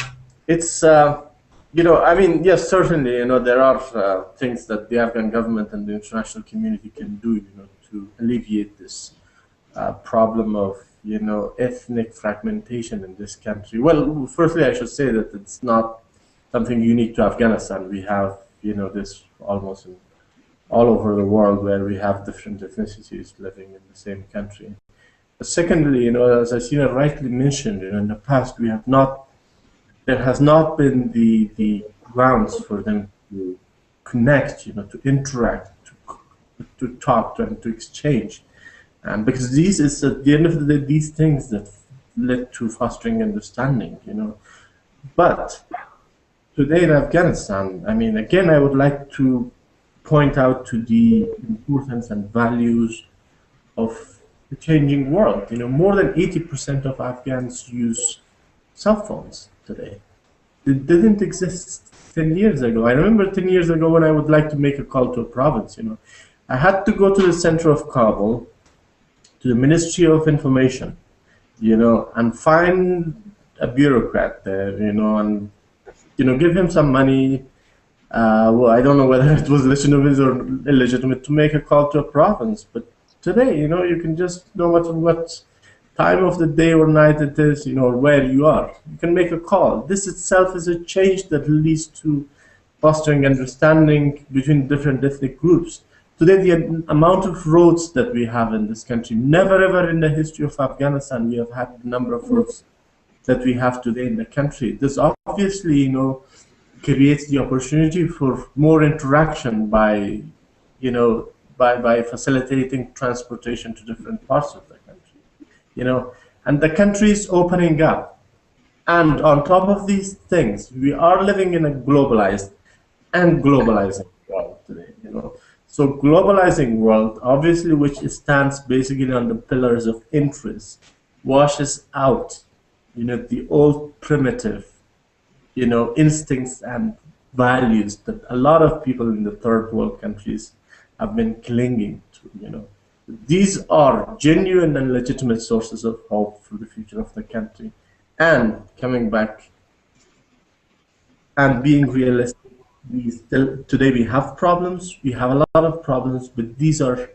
it's yes, certainly. There are things that the Afghan government and the international community can do. To alleviate this problem of ethnic fragmentation in this country. Well, firstly, I should say that it's not something unique to Afghanistan. We have this almost all over the world, where we have different ethnicities living in the same country. But secondly, as Asina rightly mentioned, in the past there has not been the grounds for them to connect, to interact, to talk, and to exchange. And because these is, at the end of the day, these things that led to fostering understanding, But today in Afghanistan, again, I would like to point out to the importance and values of the changing world. More than 80% of Afghans use cell phones today. It didn't exist 10 years ago. I remember 10 years ago when I would like to make a call to a province, I had to go to the center of Kabul, to the Ministry of Information, and find a bureaucrat there, and, give him some money. Well, I don't know whether it was legitimate or illegitimate to make a call to a province, but today, you can just, no matter what time of the day or night it is, or where you are, you can make a call. This itself is a change that leads to fostering understanding between different ethnic groups. Today, the amount of roads that we have in this country, never ever in the history of Afghanistan we have had the number of roads that we have today in the country. This obviously, creates the opportunity for more interaction by facilitating transportation to different parts of the country. And the country is opening up. And on top of these things, we are living in a globalized and globalizing world today. So globalizing world, obviously, which stands basically on the pillars of interest, washes out, the old primitive, instincts and values that a lot of people in the third world countries have been clinging to. These are genuine and legitimate sources of hope for the future of the country. And coming back and being realistic, today we have problems, we have a lot of problems, but these are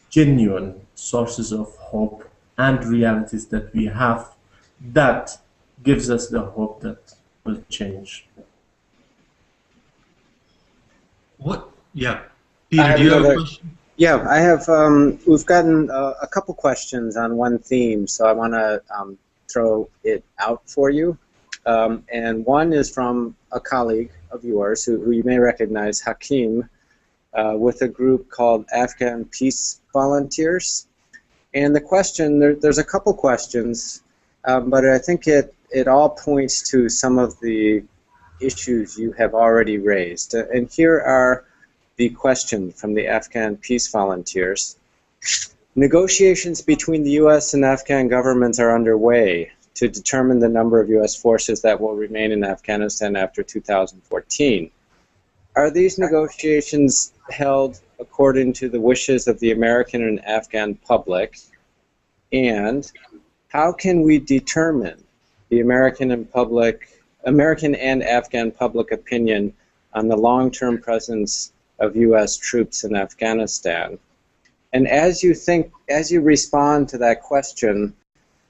genuine sources of hope and realities that we have that gives us the hope that will change. What? Yeah. Peter, do you have a question? Yeah, I have. We've gotten a couple questions on one theme, so I want to throw it out for you. And one is from a colleague of yours who you may recognize, Hakim, with a group called Afghan Peace Volunteers. And the question, there's a couple questions, but I think it all points to some of the issues you have already raised. And here are the question from the Afghan Peace Volunteers. Negotiations between the U.S. and Afghan governments are underway to determine the number of U.S. forces that will remain in Afghanistan after 2014. Are these negotiations held according to the wishes of the American and Afghan public? And how can we determine the American and Afghan public opinion on the long-term presence of U.S. troops in Afghanistan? And as you respond to that question,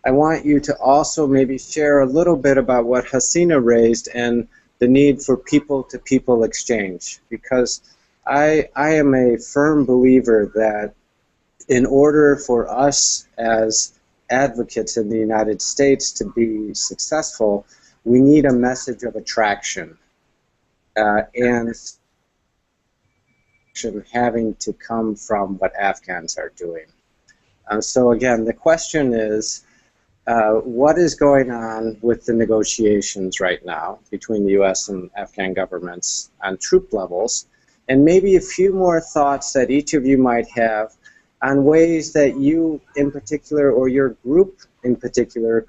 I want you to also maybe share a little bit about what Hasina raised and the need for people-to-people exchange, because I am a firm believer that in order for us as advocates in the United States to be successful, we need a message of attraction, and having to come from what Afghans are doing. So again, the question is, what is going on with the negotiations right now between the U.S. and Afghan governments on troop levels, and maybe a few more thoughts that each of you might have on ways that you in particular, or your group in particular,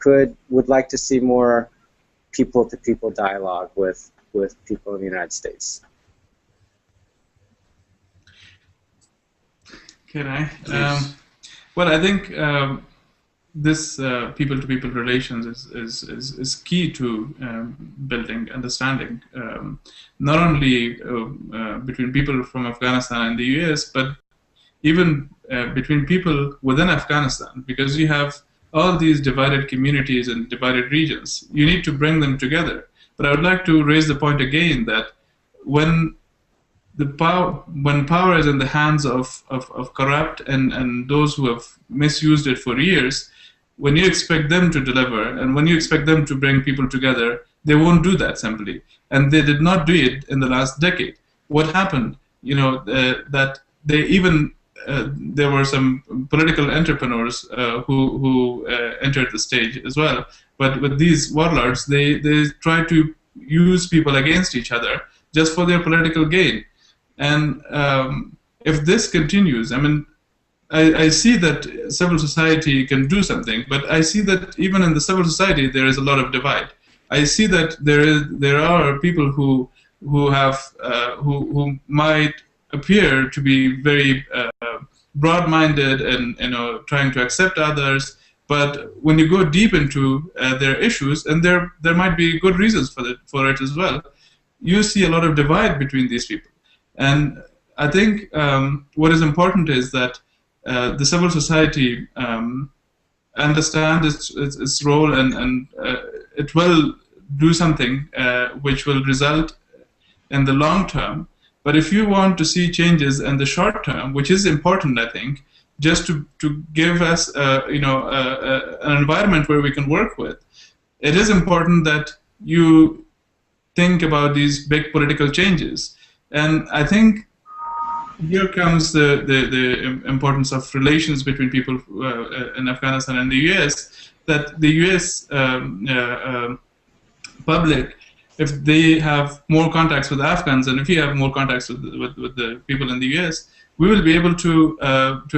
would like to see more people-to-people dialogue with people in the United States. Can I? Well, I think this people-to-people relations is key to building understanding, not only between people from Afghanistan and the US, but even between people within Afghanistan, because you have all these divided communities and divided regions. You need to bring them together. But I would like to raise the point again that when power is in the hands of corrupt and those who have misused it for years, when you expect them to deliver and when you expect them to bring people together, they won't do that simply. And they did not do it in the last decade. What happened? That they even there were some political entrepreneurs who entered the stage as well. But with these warlords, they try to use people against each other just for their political gain. And if this continues, I mean, I see that civil society can do something, but I see that even in the civil society there is a lot of divide. I see that there are people who might appear to be very broad-minded and trying to accept others, but when you go deep into their issues, and there might be good reasons for it as well, you see a lot of divide between these people. And I think what is important is that the civil society understands its role, and it will do something which will result in the long term. But if you want to see changes in the short term, which is important, I think, just to give us an environment where we can work with, it is important that you think about these big political changes. And I think here comes the importance of relations between people in Afghanistan and the U.S., that the U.S. Public, if they have more contacts with Afghans, and if we have more contacts with the people in the U.S., we will be able to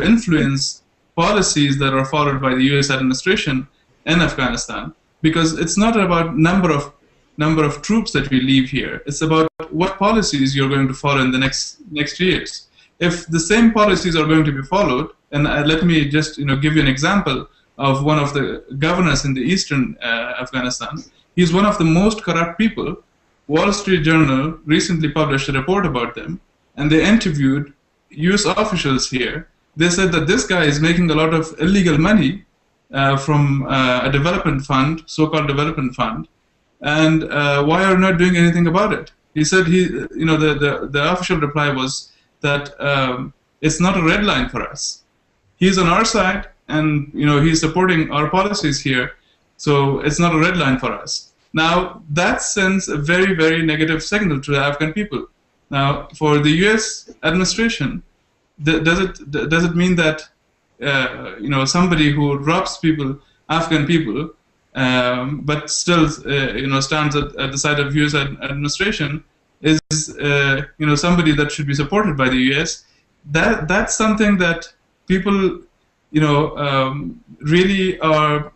influence policies that are followed by the U.S. administration in Afghanistan. Because it's not about number of troops that we leave here. It's about what policies you're going to follow in the next years. If the same policies are going to be followed, and let me just give you an example of one of the governors in the eastern Afghanistan. He's one of the most corrupt people. Wall Street Journal recently published a report about them, and they interviewed US officials here. They said that this guy is making a lot of illegal money from a development fund, so-called development fund, and why are you not doing anything about it? He said the official reply was that it's not a red line for us. He's on our side, and he's supporting our policies here. So it's not a red line for us. Now, that sends a very, very negative signal to the Afghan people. Now, for the U.S. administration, does it mean that somebody who robs people, Afghan people, but still stands at the side of U.S. administration is somebody that should be supported by the U.S.? That's something that people really are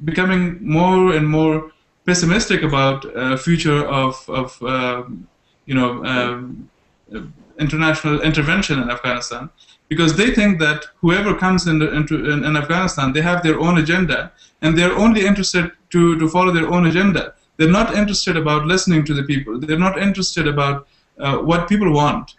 becoming more and more pessimistic about future of international intervention in Afghanistan, because they think that whoever comes in Afghanistan, they have their own agenda, and they're only interested to follow their own agenda. They're not interested about listening to the people. They're not interested about what people want.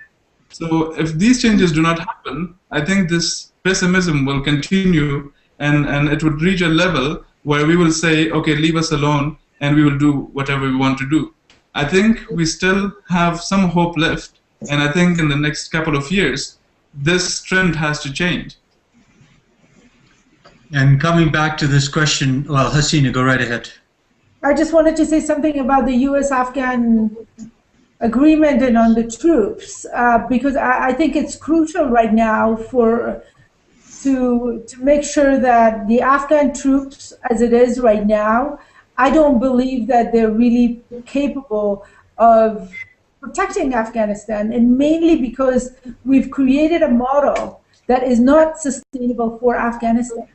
So if these changes do not happen, I think this pessimism will continue, and it would reach a level where we will say, okay, leave us alone, and we will do whatever we want to do. I think we still have some hope left, and I think in the next couple of years, this trend has to change. And coming back to this question, well, Hasina, go right ahead. I just wanted to say something about the U.S.-Afghan agreement and on the troops, because I think it's crucial right now to make sure that the Afghan troops, as it is right now, I don't believe that they're really capable of protecting Afghanistan, and mainly because we've created a model that is not sustainable for Afghanistan.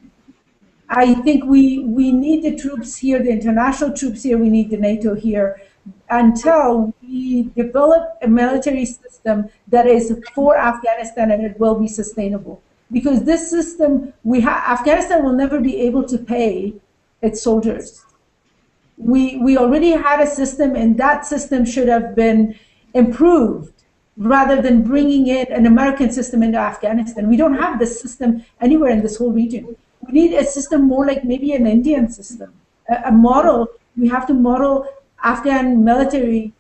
I think we need the troops here, the international troops here, we need the NATO here, until we develop a military system that is for Afghanistan and it will be sustainable. Because this system, Afghanistan will never be able to pay its soldiers. We already had a system, and that system should have been improved rather than bringing in an American system into Afghanistan. We don't have this system anywhere in this whole region. We need a system more like maybe an Indian system, a model. We have to model Afghan military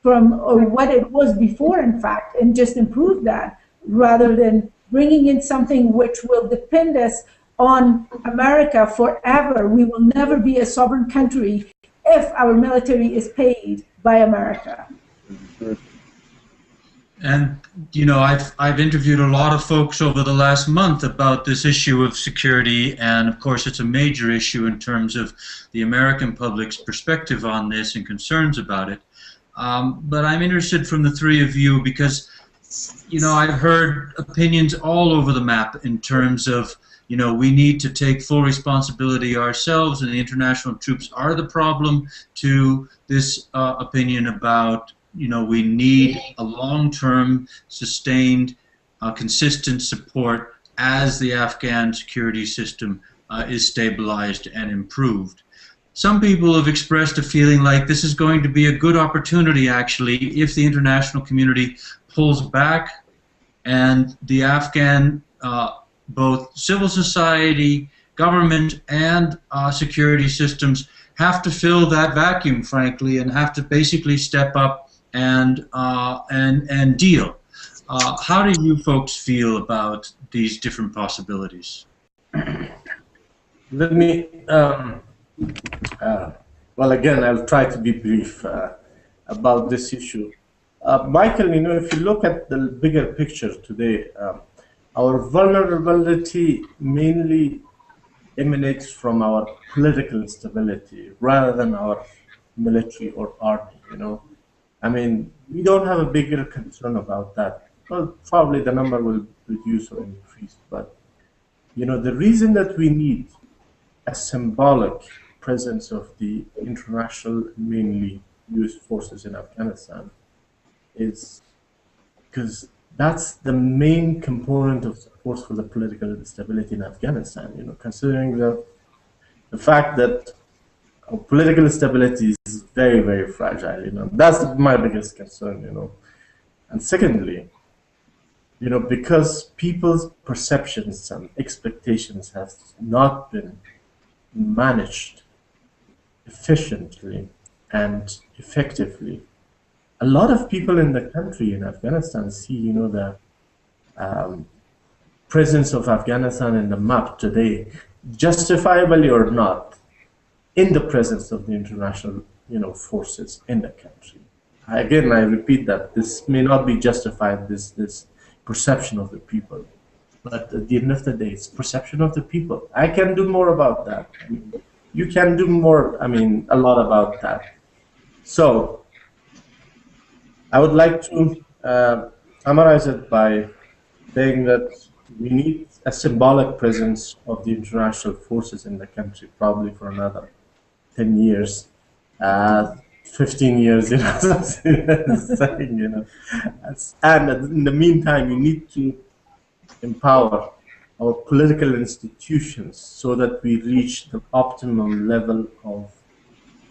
from what it was before, in fact, and just improve that rather than bringing in something which will depend us on America forever. We will never be a sovereign country if our military is paid by America. And I've interviewed a lot of folks over the last month about this issue of security, and of course it's a major issue in terms of the American public's perspective on this and concerns about it. But I'm interested from the three of you, because you know, I've heard opinions all over the map in terms of, you know, we need to take full responsibility ourselves and the international troops are the problem, to this opinion about, you know, we need a long-term, sustained, consistent support as the Afghan security system is stabilized and improved. Some people have expressed a feeling like this is going to be a good opportunity, actually, if the international community pulls back and the Afghan both civil society, government, and security systems have to fill that vacuum, frankly, and have to basically step up and deal. How do you folks feel about these different possibilities? Let me, well, again, I'll try to be brief about this issue. Michael, you know, if you look at the bigger picture today, our vulnerability mainly emanates from our political instability rather than our military or army, you know. I mean, we don't have a bigger concern about that. Well, probably the number will reduce or increase, but, you know, the reason that we need a symbolic presence of the international, mainly US forces in Afghanistan is because that's the main component of support for the political stability in Afghanistan. You know, considering the fact that political stability is very, very fragile. You know, that's my biggest concern. You know, and secondly, you know, because people's perceptions and expectations have not been managed efficiently and effectively. A lot of people in the country, in Afghanistan, see, you know, the presence of Afghanistan in the map today, justifiably or not, in the presence of the international, you know, forces in the country. Again, I repeat that this may not be justified, this perception of the people, but at the end of the day, it's perception of the people. I can do more about that. I mean, you can do more, I mean, a lot about that. So, I would like to summarize it by saying that we need a symbolic presence of the international forces in the country, probably for another 10 years, 15 years, you know, saying, you know. And in the meantime, we need to empower our political institutions so that we reach the optimum level of,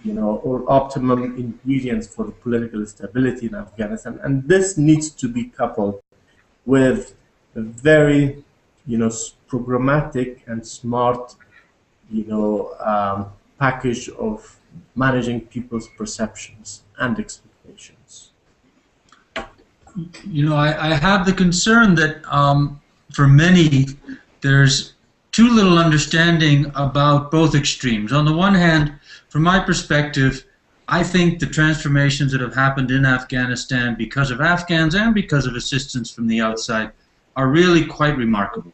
you know, or optimum ingredients for political stability in Afghanistan. And this needs to be coupled with a very, you know, programmatic and smart, you know, package of managing people's perceptions and expectations. You know, I have the concern that for many, there's too little understanding about both extremes. On the one hand, from my perspective, I think the transformations that have happened in Afghanistan because of Afghans and because of assistance from the outside are really quite remarkable.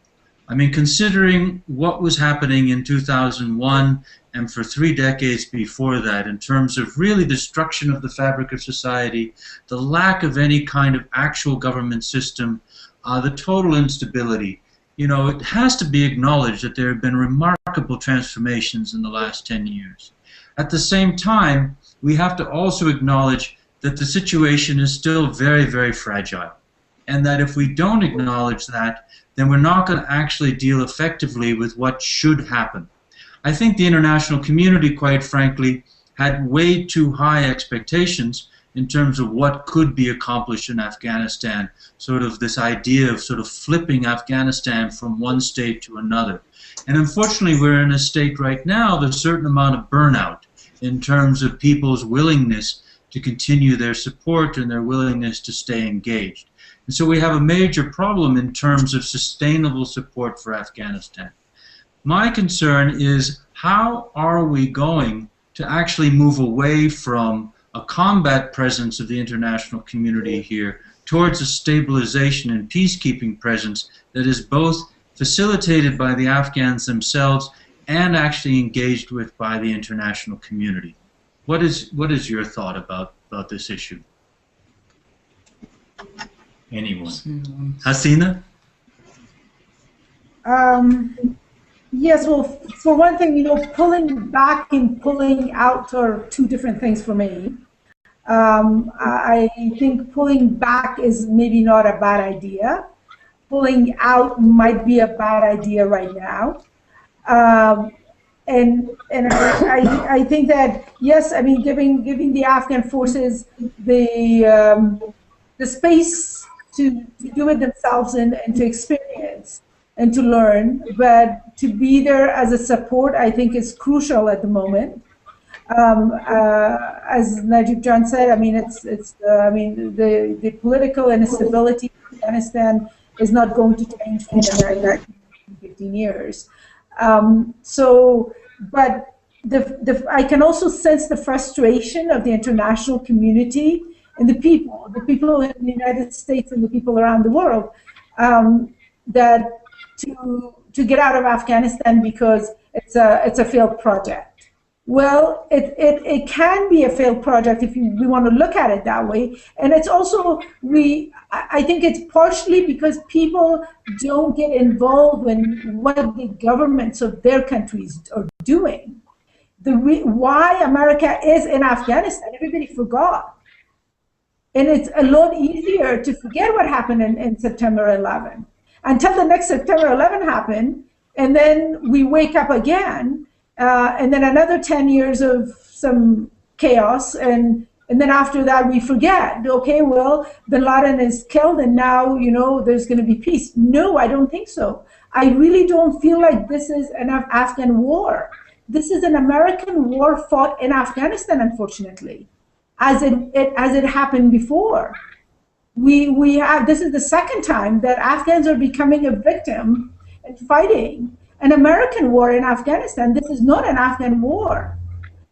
I mean, considering what was happening in 2001 and for 3 decades before that in terms of really destruction of the fabric of society, the lack of any kind of actual government system, the total instability, you know, it has to be acknowledged that there have been remarkable transformations in the last 10 years. At the same time, we have to also acknowledge that the situation is still very, very fragile. And that if we don't acknowledge that, then we're not going to actually deal effectively with what should happen. I think the international community, quite frankly, had way too high expectations in terms of what could be accomplished in Afghanistan, sort of this idea of sort of flipping Afghanistan from one state to another. And unfortunately, we're in a state right now, there's a certain amount of burnout in terms of people's willingness to continue their support and their willingness to stay engaged. And so we have a major problem in terms of sustainable support for Afghanistan. My concern is, how are we going to actually move away from a combat presence of the international community here towards a stabilization and peacekeeping presence that is both facilitated by the Afghans themselves and actually engaged with by the international community? What is your thought about this issue? anyone. Hasina? Yes, well, for one thing, pulling back and pulling out are two different things for me. I think pulling back is maybe not a bad idea. Pulling out might be a bad idea right now. And I think that, yes, I mean, giving the Afghan forces the space to do it themselves and to experience and to learn, but to be there as a support, I think, is crucial at the moment. As Najib John said, I mean, the political instability in Afghanistan is not going to change for the next 15 years. But I can also sense the frustration of the international community and the people in the United States and the people around the world, that to get out of Afghanistan because it's a failed project. Well, it can be a failed project if we want to look at it that way. And it's also, I think it's partially because people don't get involved in what the governments of their countries are doing. Why America is in Afghanistan, everybody forgot. And it's a lot easier to forget what happened in September 11 until the next September 11 happened, and then we wake up again. And then another 10 years of some chaos, and then after that we forget. Okay, well, Bin Laden is killed, and now there's going to be peace. No, I don't think so. I really don't feel like this is an Afghan war. This is an American war fought in Afghanistan, unfortunately, as it happened before. This is the second time that Afghans are becoming a victim and fighting an American war in Afghanistan. This is not an Afghan war.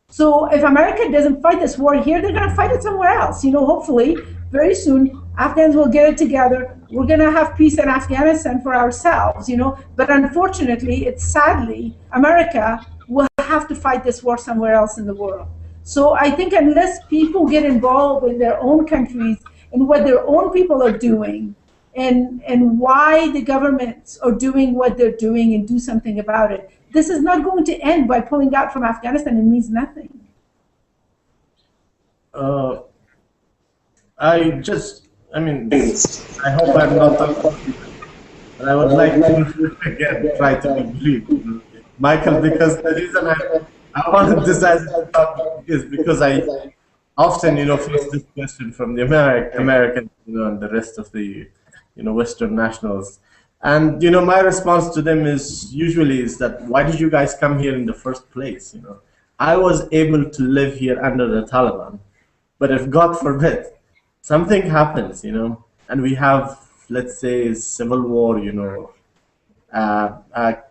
So if America doesn't fight this war here, they're going to fight it somewhere else. Hopefully, very soon, Afghans will get it together. We're going to have peace in Afghanistan for ourselves, But unfortunately, sadly, America will have to fight this war somewhere else in the world. So I think unless people get involved in their own countries and what their own people are doing, and why the governments are doing what they're doing and do something about it, this is not going to end by pulling out from Afghanistan. It means nothing. I hope I'm not but I would like to again try to be brief, Michael, because the reason I wanted this as a topic is because I often face this question from the Americans, and the rest of the Western nationals. And my response to them is usually that, why did you guys come here in the first place? I was able to live here under the Taliban, but if God forbid something happens, and we have, let's say, civil war,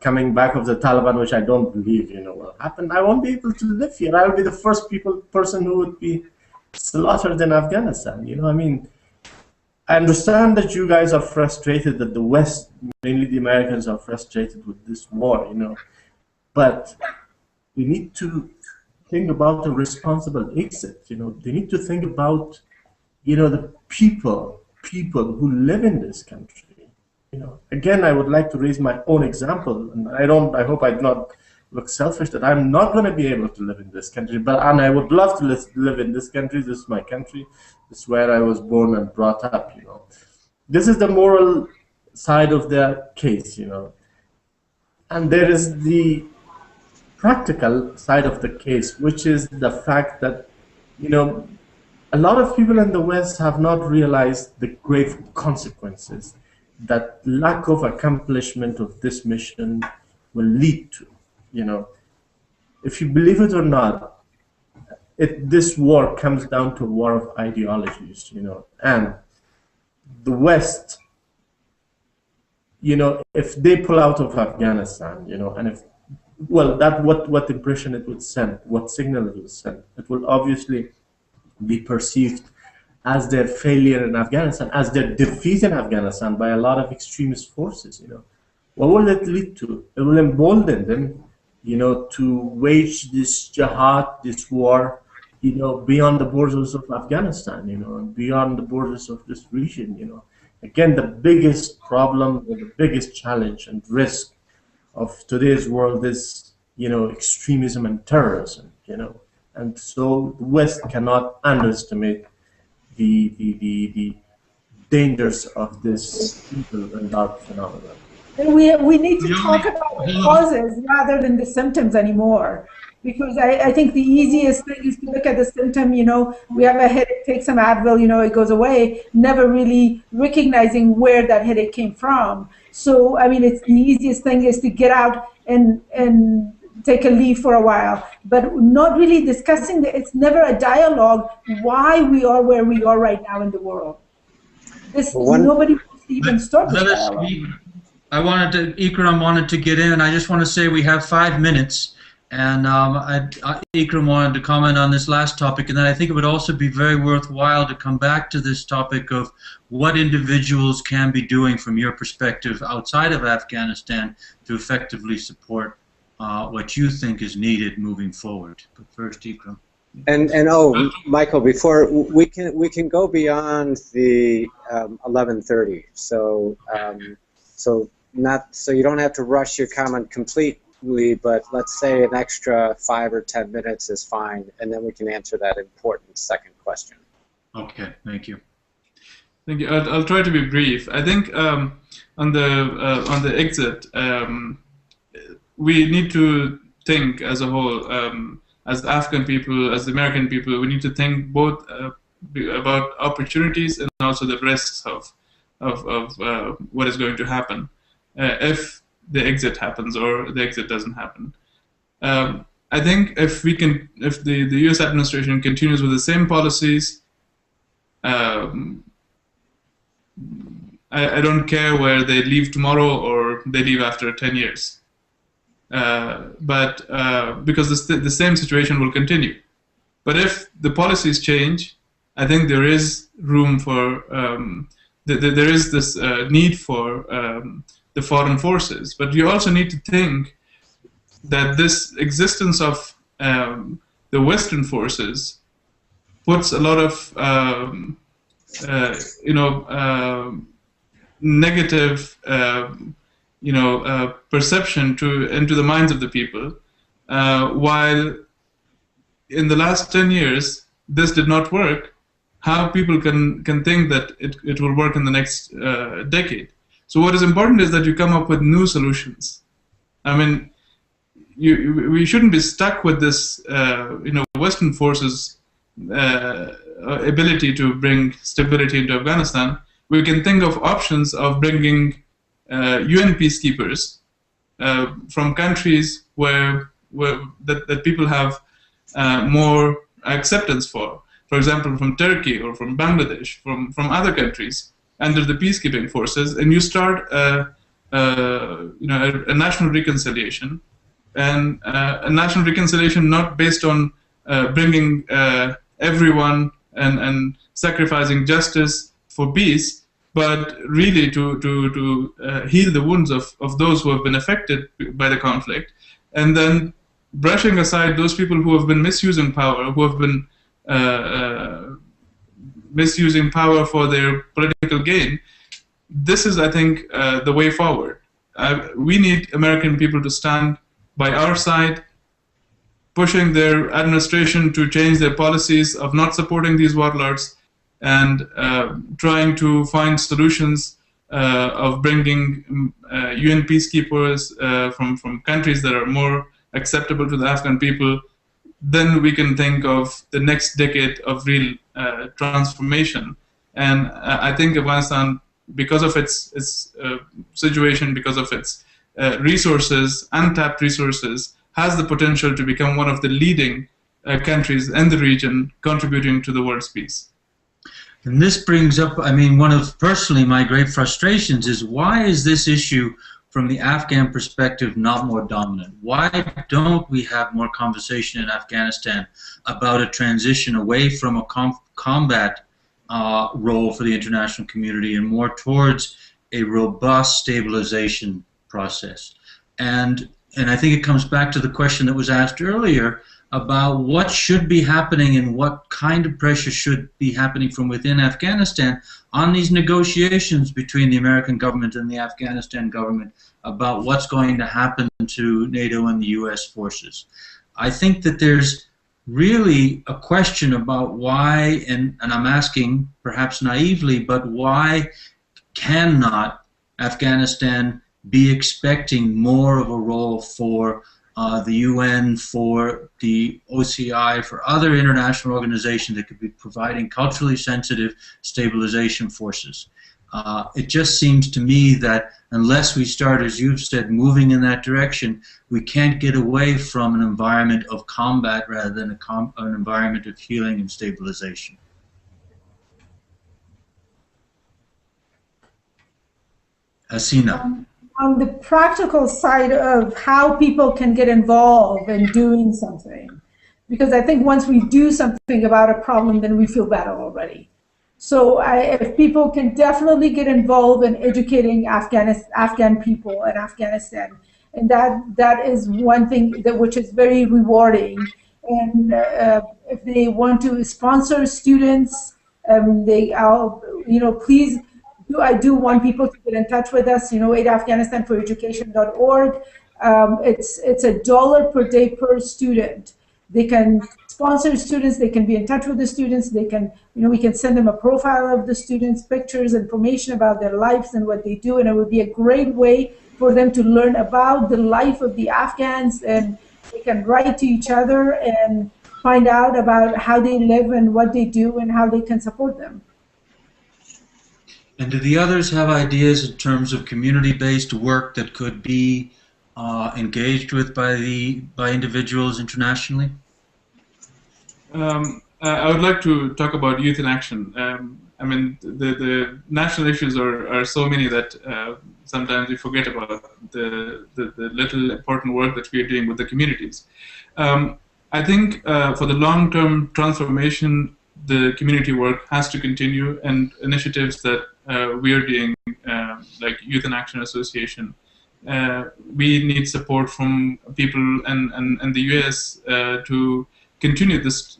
coming back of the Taliban, which I don't believe will happen, I won't be able to live here. I will be the first person who would be slaughtered in Afghanistan. I understand that you guys are frustrated, that the West, mainly the Americans, are frustrated with this war, but we need to think about a responsible exit. They need to think about, the people who live in this country. Again, I would like to raise my own example, and I hope I do not look selfish that I'm not going to be able to live in this country, and I would love to live in this country. This is my country. This is where I was born and brought up. This is the moral side of the case, and there is the practical side of the case, which is the fact that a lot of people in the West have not realized the grave consequences that lack of accomplishment of this mission will lead to. If you believe it or not, this war comes down to a war of ideologies, and the West, if they pull out of Afghanistan, and what impression it would send, what signal it would send, it will obviously be perceived as their failure in Afghanistan, as their defeat in Afghanistan by a lot of extremist forces. What will it lead to? It will embolden them, to wage this jihad, this war, beyond the borders of Afghanistan, and beyond the borders of this region, Again, the biggest problem, the biggest challenge and risk of today's world is, extremism and terrorism, and so the West cannot underestimate the dangers of this evil and dark phenomenon. We need to talk about the causes rather than the symptoms anymore. Because I think the easiest thing is to look at the symptom, we have a headache, take some Advil, it goes away, never really recognizing where that headache came from. So, it's the easiest thing is to get out and take a leave for a while, but not really discussing it's never a dialogue why we are where we are right now in the world. Nobody wants to even start this dialogue. Ikram wanted to get in. I just want to say we have 5 minutes. And Ikram wanted to comment on this last topic, and then I think it would also be very worthwhile to come back to this topic of what individuals can be doing from your perspective outside of Afghanistan to effectively support what you think is needed moving forward. But first, Ikram. And Michael, before we can go beyond the 11:30, so you don't have to rush your comment completely. But let's say an extra 5 or 10 minutes is fine, and then we can answer that important second question. Okay, thank you. Thank you. I'll try to be brief. I think on the exit, we need to think as a whole, as the Afghan people, as the American people. We need to think both about opportunities and also the risks of what is going to happen if the exit happens or the exit doesn't happen. I think if the U.S. administration continues with the same policies, I don't care where they leave tomorrow or they leave after 10 years. But because the same situation will continue. But if the policies change, I think there is room for, there is this need for the foreign forces. But you also need to think that this existence of the Western forces puts a lot of negative perception into the minds of the people, while in the last 10 years this did not work. How people can think that it will work in the next decade. So what is important is that you come up with new solutions. I mean, we shouldn't be stuck with this, Western forces' ability to bring stability into Afghanistan. We can think of options of bringing UN peacekeepers from countries that people have more acceptance for. For example, from Turkey or from Bangladesh, from other countries under the peacekeeping forces, and you start a national reconciliation, and a national reconciliation not based on bringing everyone and sacrificing justice for peace, but really to heal the wounds of those who have been affected by the conflict, and then brushing aside those people who have been misusing power, who have been misusing power for their political gain. This is, I think, the way forward. We need American people to stand by our side, pushing their administration to change their policies of not supporting these warlords, and trying to find solutions of bringing UN peacekeepers from countries that are more acceptable to the Afghan people. Then we can think of the next decade of real transformation. And I think Afghanistan, because of its situation, because of its resources, untapped resources, has the potential to become one of the leading countries in the region contributing to the world's peace. And this brings up, one of personally my great frustrations is, why is this issue from the Afghan perspective not more dominant? Why don't we have more conversation in Afghanistan about a transition away from a combat role for the international community and more towards a robust stabilization process? And I think it comes back to the question that was asked earlier about what should be happening and what kind of pressure should be happening from within Afghanistan on these negotiations between the American government and the Afghanistan government about what's going to happen to NATO and the U.S. forces. I think that there's really a question about why, and I'm asking perhaps naively, but why cannot Afghanistan be expecting more of a role for the UN, for the OCI, for other international organizations that could be providing culturally sensitive stabilization forces? It just seems to me that unless we start, as you've said, moving in that direction, we can't get away from an environment of combat rather than an environment of healing and stabilization. Hasina. On the practical side of how people can get involved in doing something, because I think once we do something about a problem, then we feel better already. So if people can definitely get involved in educating Afghan people in Afghanistan, and that is one thing which is very rewarding. And if they want to sponsor students, please. I do want people to get in touch with us, aidafghanistanforeducation.org. It's $1 per day per student. They can sponsor students, they can be in touch with the students, they can, we can send them a profile of the students, pictures, information about their lives and what they do, and it would be a great way for them to learn about the life of the Afghans, and they can write to each other and find out about how they live and what they do and how they can support them. And do the others have ideas in terms of community-based work that could be engaged with by individuals internationally? I would like to talk about youth in action. I mean, the national issues are so many that sometimes we forget about the little important work that we are doing with the communities. I think for the long-term transformation, the community work has to continue, and initiatives that we are doing, like Youth in Action Association, we need support from people and the US to continue this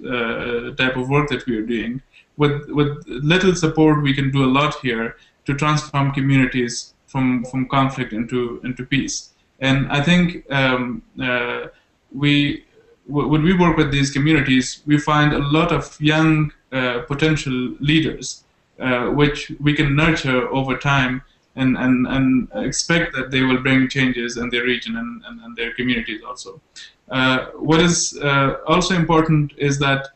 type of work that we are doing. With little support, we can do a lot here to transform communities from conflict into peace. And I think when we work with these communities, we find a lot of young potential leaders, which we can nurture over time and expect that they will bring changes in their region and their communities also. What is also important is that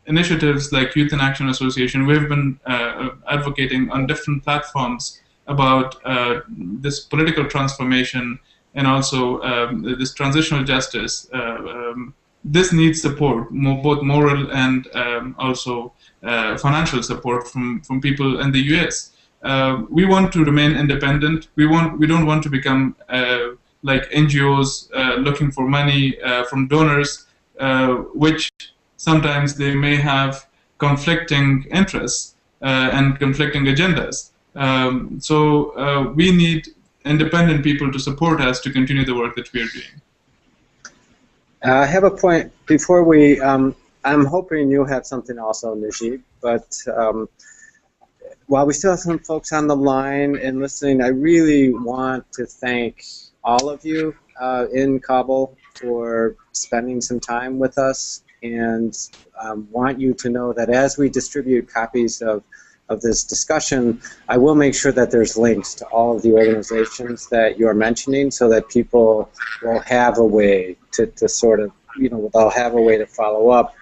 initiatives like Youth in Action Association, we've been advocating on different platforms about this political transformation and also this transitional justice. This needs support, both moral and also financial support from people in the US. We want to remain independent. We don't want to become like NGOs looking for money from donors, which sometimes they may have conflicting interests and conflicting agendas. So we need independent people to support us to continue the work that we are doing. I have a point before we, I'm hoping you have something also, Najib, but while we still have some folks on the line and listening, I really want to thank all of you in Kabul for spending some time with us, and want you to know that as we distribute copies of this discussion, I will make sure that there's links to all of the organizations that you're mentioning so that people will have a way to sort of, they'll have a way to follow up.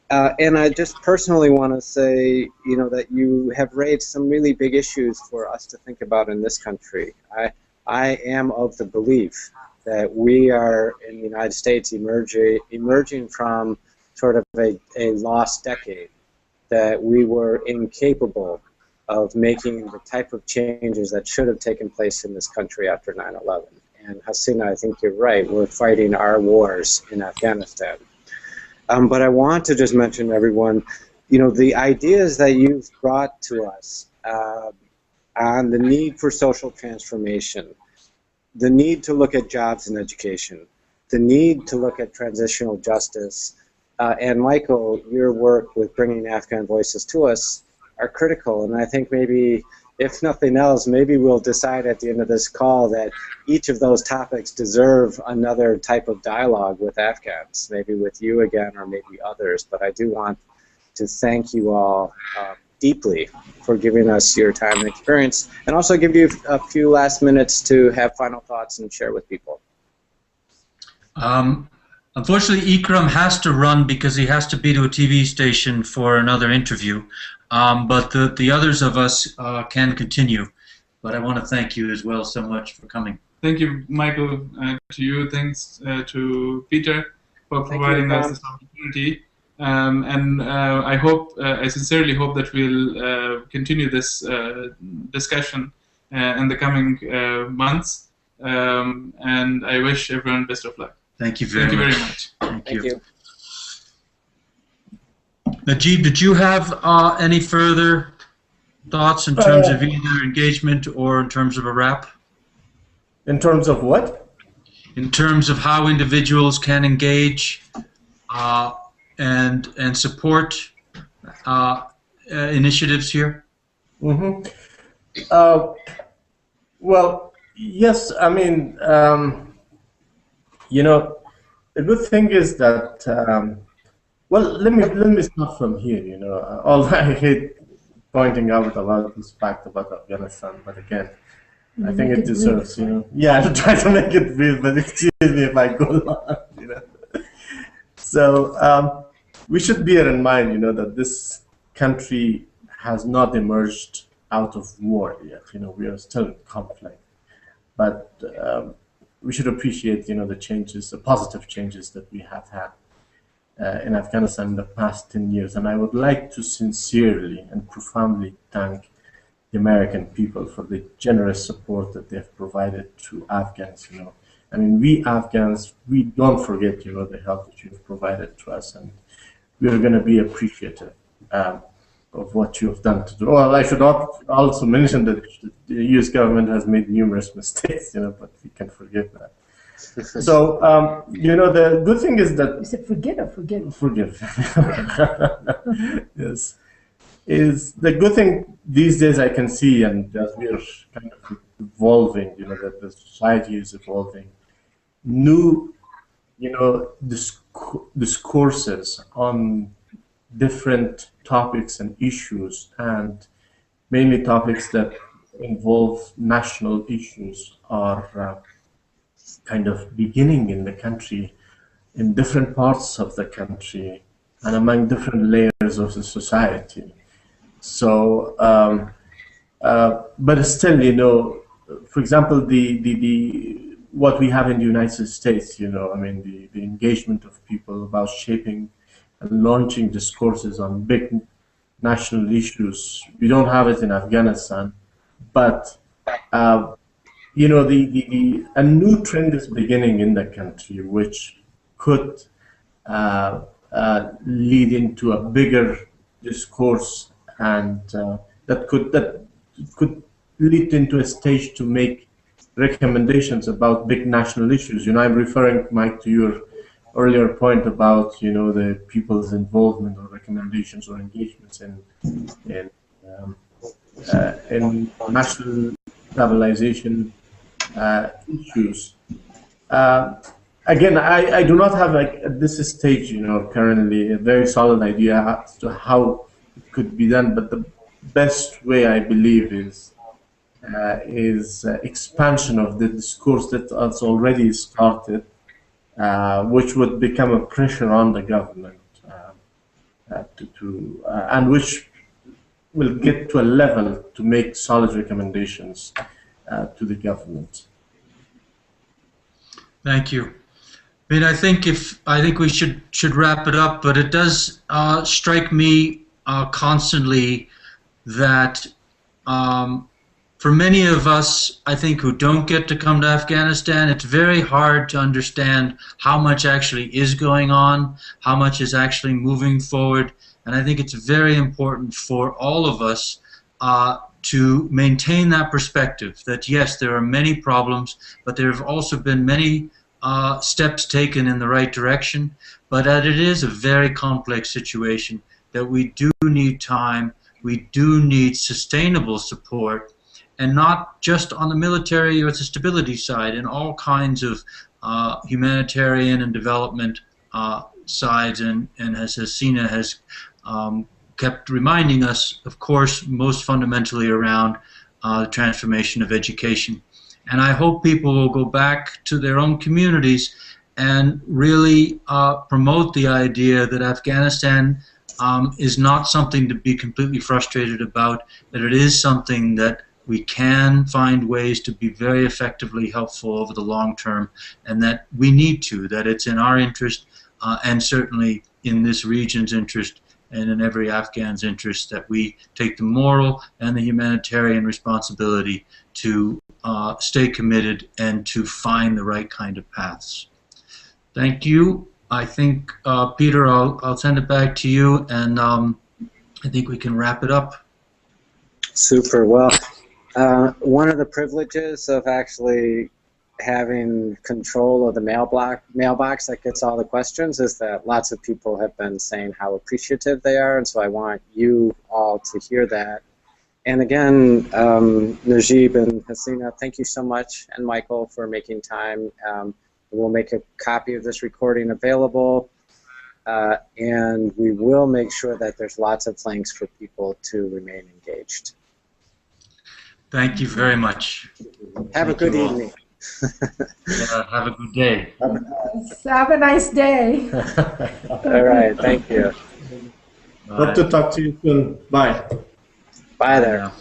And I just personally want to say, that you have raised some really big issues for us to think about in this country. I am of the belief that we are, in the United States, emerging from sort of a lost decade, that we were incapable of making the type of changes that should have taken place in this country after 9/11. And Hasina, I think you're right. We're fighting our wars in Afghanistan. But I want to just mention to everyone, the ideas that you've brought to us on the need for social transformation, the need to look at jobs and education, the need to look at transitional justice, and Michael, your work with bringing Afghan voices to us are critical. And I think maybe, if nothing else, maybe we'll decide at the end of this call that each of those topics deserve another type of dialogue with Afghans, maybe with you again or maybe others. But I do want to thank you all deeply for giving us your time and experience, and also give you a few last minutes to have final thoughts and share with people. Unfortunately, Ikram has to run because he has to be to a TV station for another interview. But the others of us can continue. But I want to thank you as well so much for coming. Thank you, Michael, to you. Thanks to Peter for providing us this opportunity. I sincerely hope that we'll continue this discussion in the coming months. And I wish everyone best of luck. Thank you very much. Thank you. Najib, did you have any further thoughts in terms of either engagement or in terms of a wrap? In terms of what? In terms of how individuals can engage and support initiatives here? Mm-hmm. Well, yes, I mean, you know, the good thing is that, well, let me start from here, you know. Although I hate pointing out a lot of this fact about Afghanistan, but again, I think it deserves, you know. Yeah, to try to make it real, but excuse me if I go on, you know. So we should bear in mind, you know, that this country has not emerged out of war yet. You know, we are still in conflict, but we should appreciate, you know, the changes, the positive changes that we have had in Afghanistan in the past 10 years. And I would like to sincerely and profoundly thank the American people for the generous support that they've provided to Afghans, you know. I mean, we Afghans, we don't forget, you know, the help that you've provided to us, and we're going to be appreciative of what you've done to do. Well, I should also mention that the U.S. government has made numerous mistakes, you know, but we can forgive that. So, you know, the good thing is that... You said forget or forgive? Forgive. Yes. Is the good thing these days I can see, and as we're kind of evolving, you know, that the society is evolving, new, you know, discourses on different topics and issues, and mainly topics that involve national issues, are kind of beginning in the country, in different parts of the country, and among different layers of the society. So, but still, you know, for example, what we have in the United States, you know, I mean, the engagement of people about shaping and launching discourses on big national issues, we don't have it in Afghanistan, but you know, a new trend is beginning in the country, which could lead into a bigger discourse, and that could lead into a stage to make recommendations about big national issues. You know, I'm referring, Mike, to your earlier point about, you know, the people's involvement or recommendations or engagements in national stabilization issues. Again, I do not have, like, at this stage, you know, currently a very solid idea as to how it could be done, but the best way, I believe, is expansion of the discourse that has already started, which would become a pressure on the government and which will get to a level to make solid recommendations to the government. Thank you. I mean, I think we should wrap it up, but it does strike me constantly that for many of us, I think, who don't get to come to Afghanistan, it's very hard to understand how much actually is going on, how much is actually moving forward, and I think it's very important for all of us to maintain that perspective that, yes, there are many problems, but there have also been many steps taken in the right direction, but that it is a very complex situation, that we do need time, we do need sustainable support, and not just on the military or the stability side, in all kinds of humanitarian and development sides, and as Hasina has kept reminding us, of course, most fundamentally around the transformation of education. And I hope people will go back to their own communities and really promote the idea that Afghanistan is not something to be completely frustrated about, that it is something that we can find ways to be very effectively helpful over the long term, and that we need to, that it's in our interest and certainly in this region's interest and in every Afghan's interest that we take the moral and the humanitarian responsibility to stay committed and to find the right kind of paths. Thank you. I think, Peter, I'll send it back to you, and I think we can wrap it up. Super. Well, one of the privileges of actually having control of the mailbox that gets all the questions is that lots of people have been saying how appreciative they are, and so I want you all to hear that. And again, Najib and Hasina, thank you so much, and Michael, for making time. We'll make a copy of this recording available, and we will make sure that there's lots of links for people to remain engaged. Thank you very much. Have a good evening. Have a good day. Have a nice day. All right, thank you. Hope to talk to you soon. Bye. Bye there.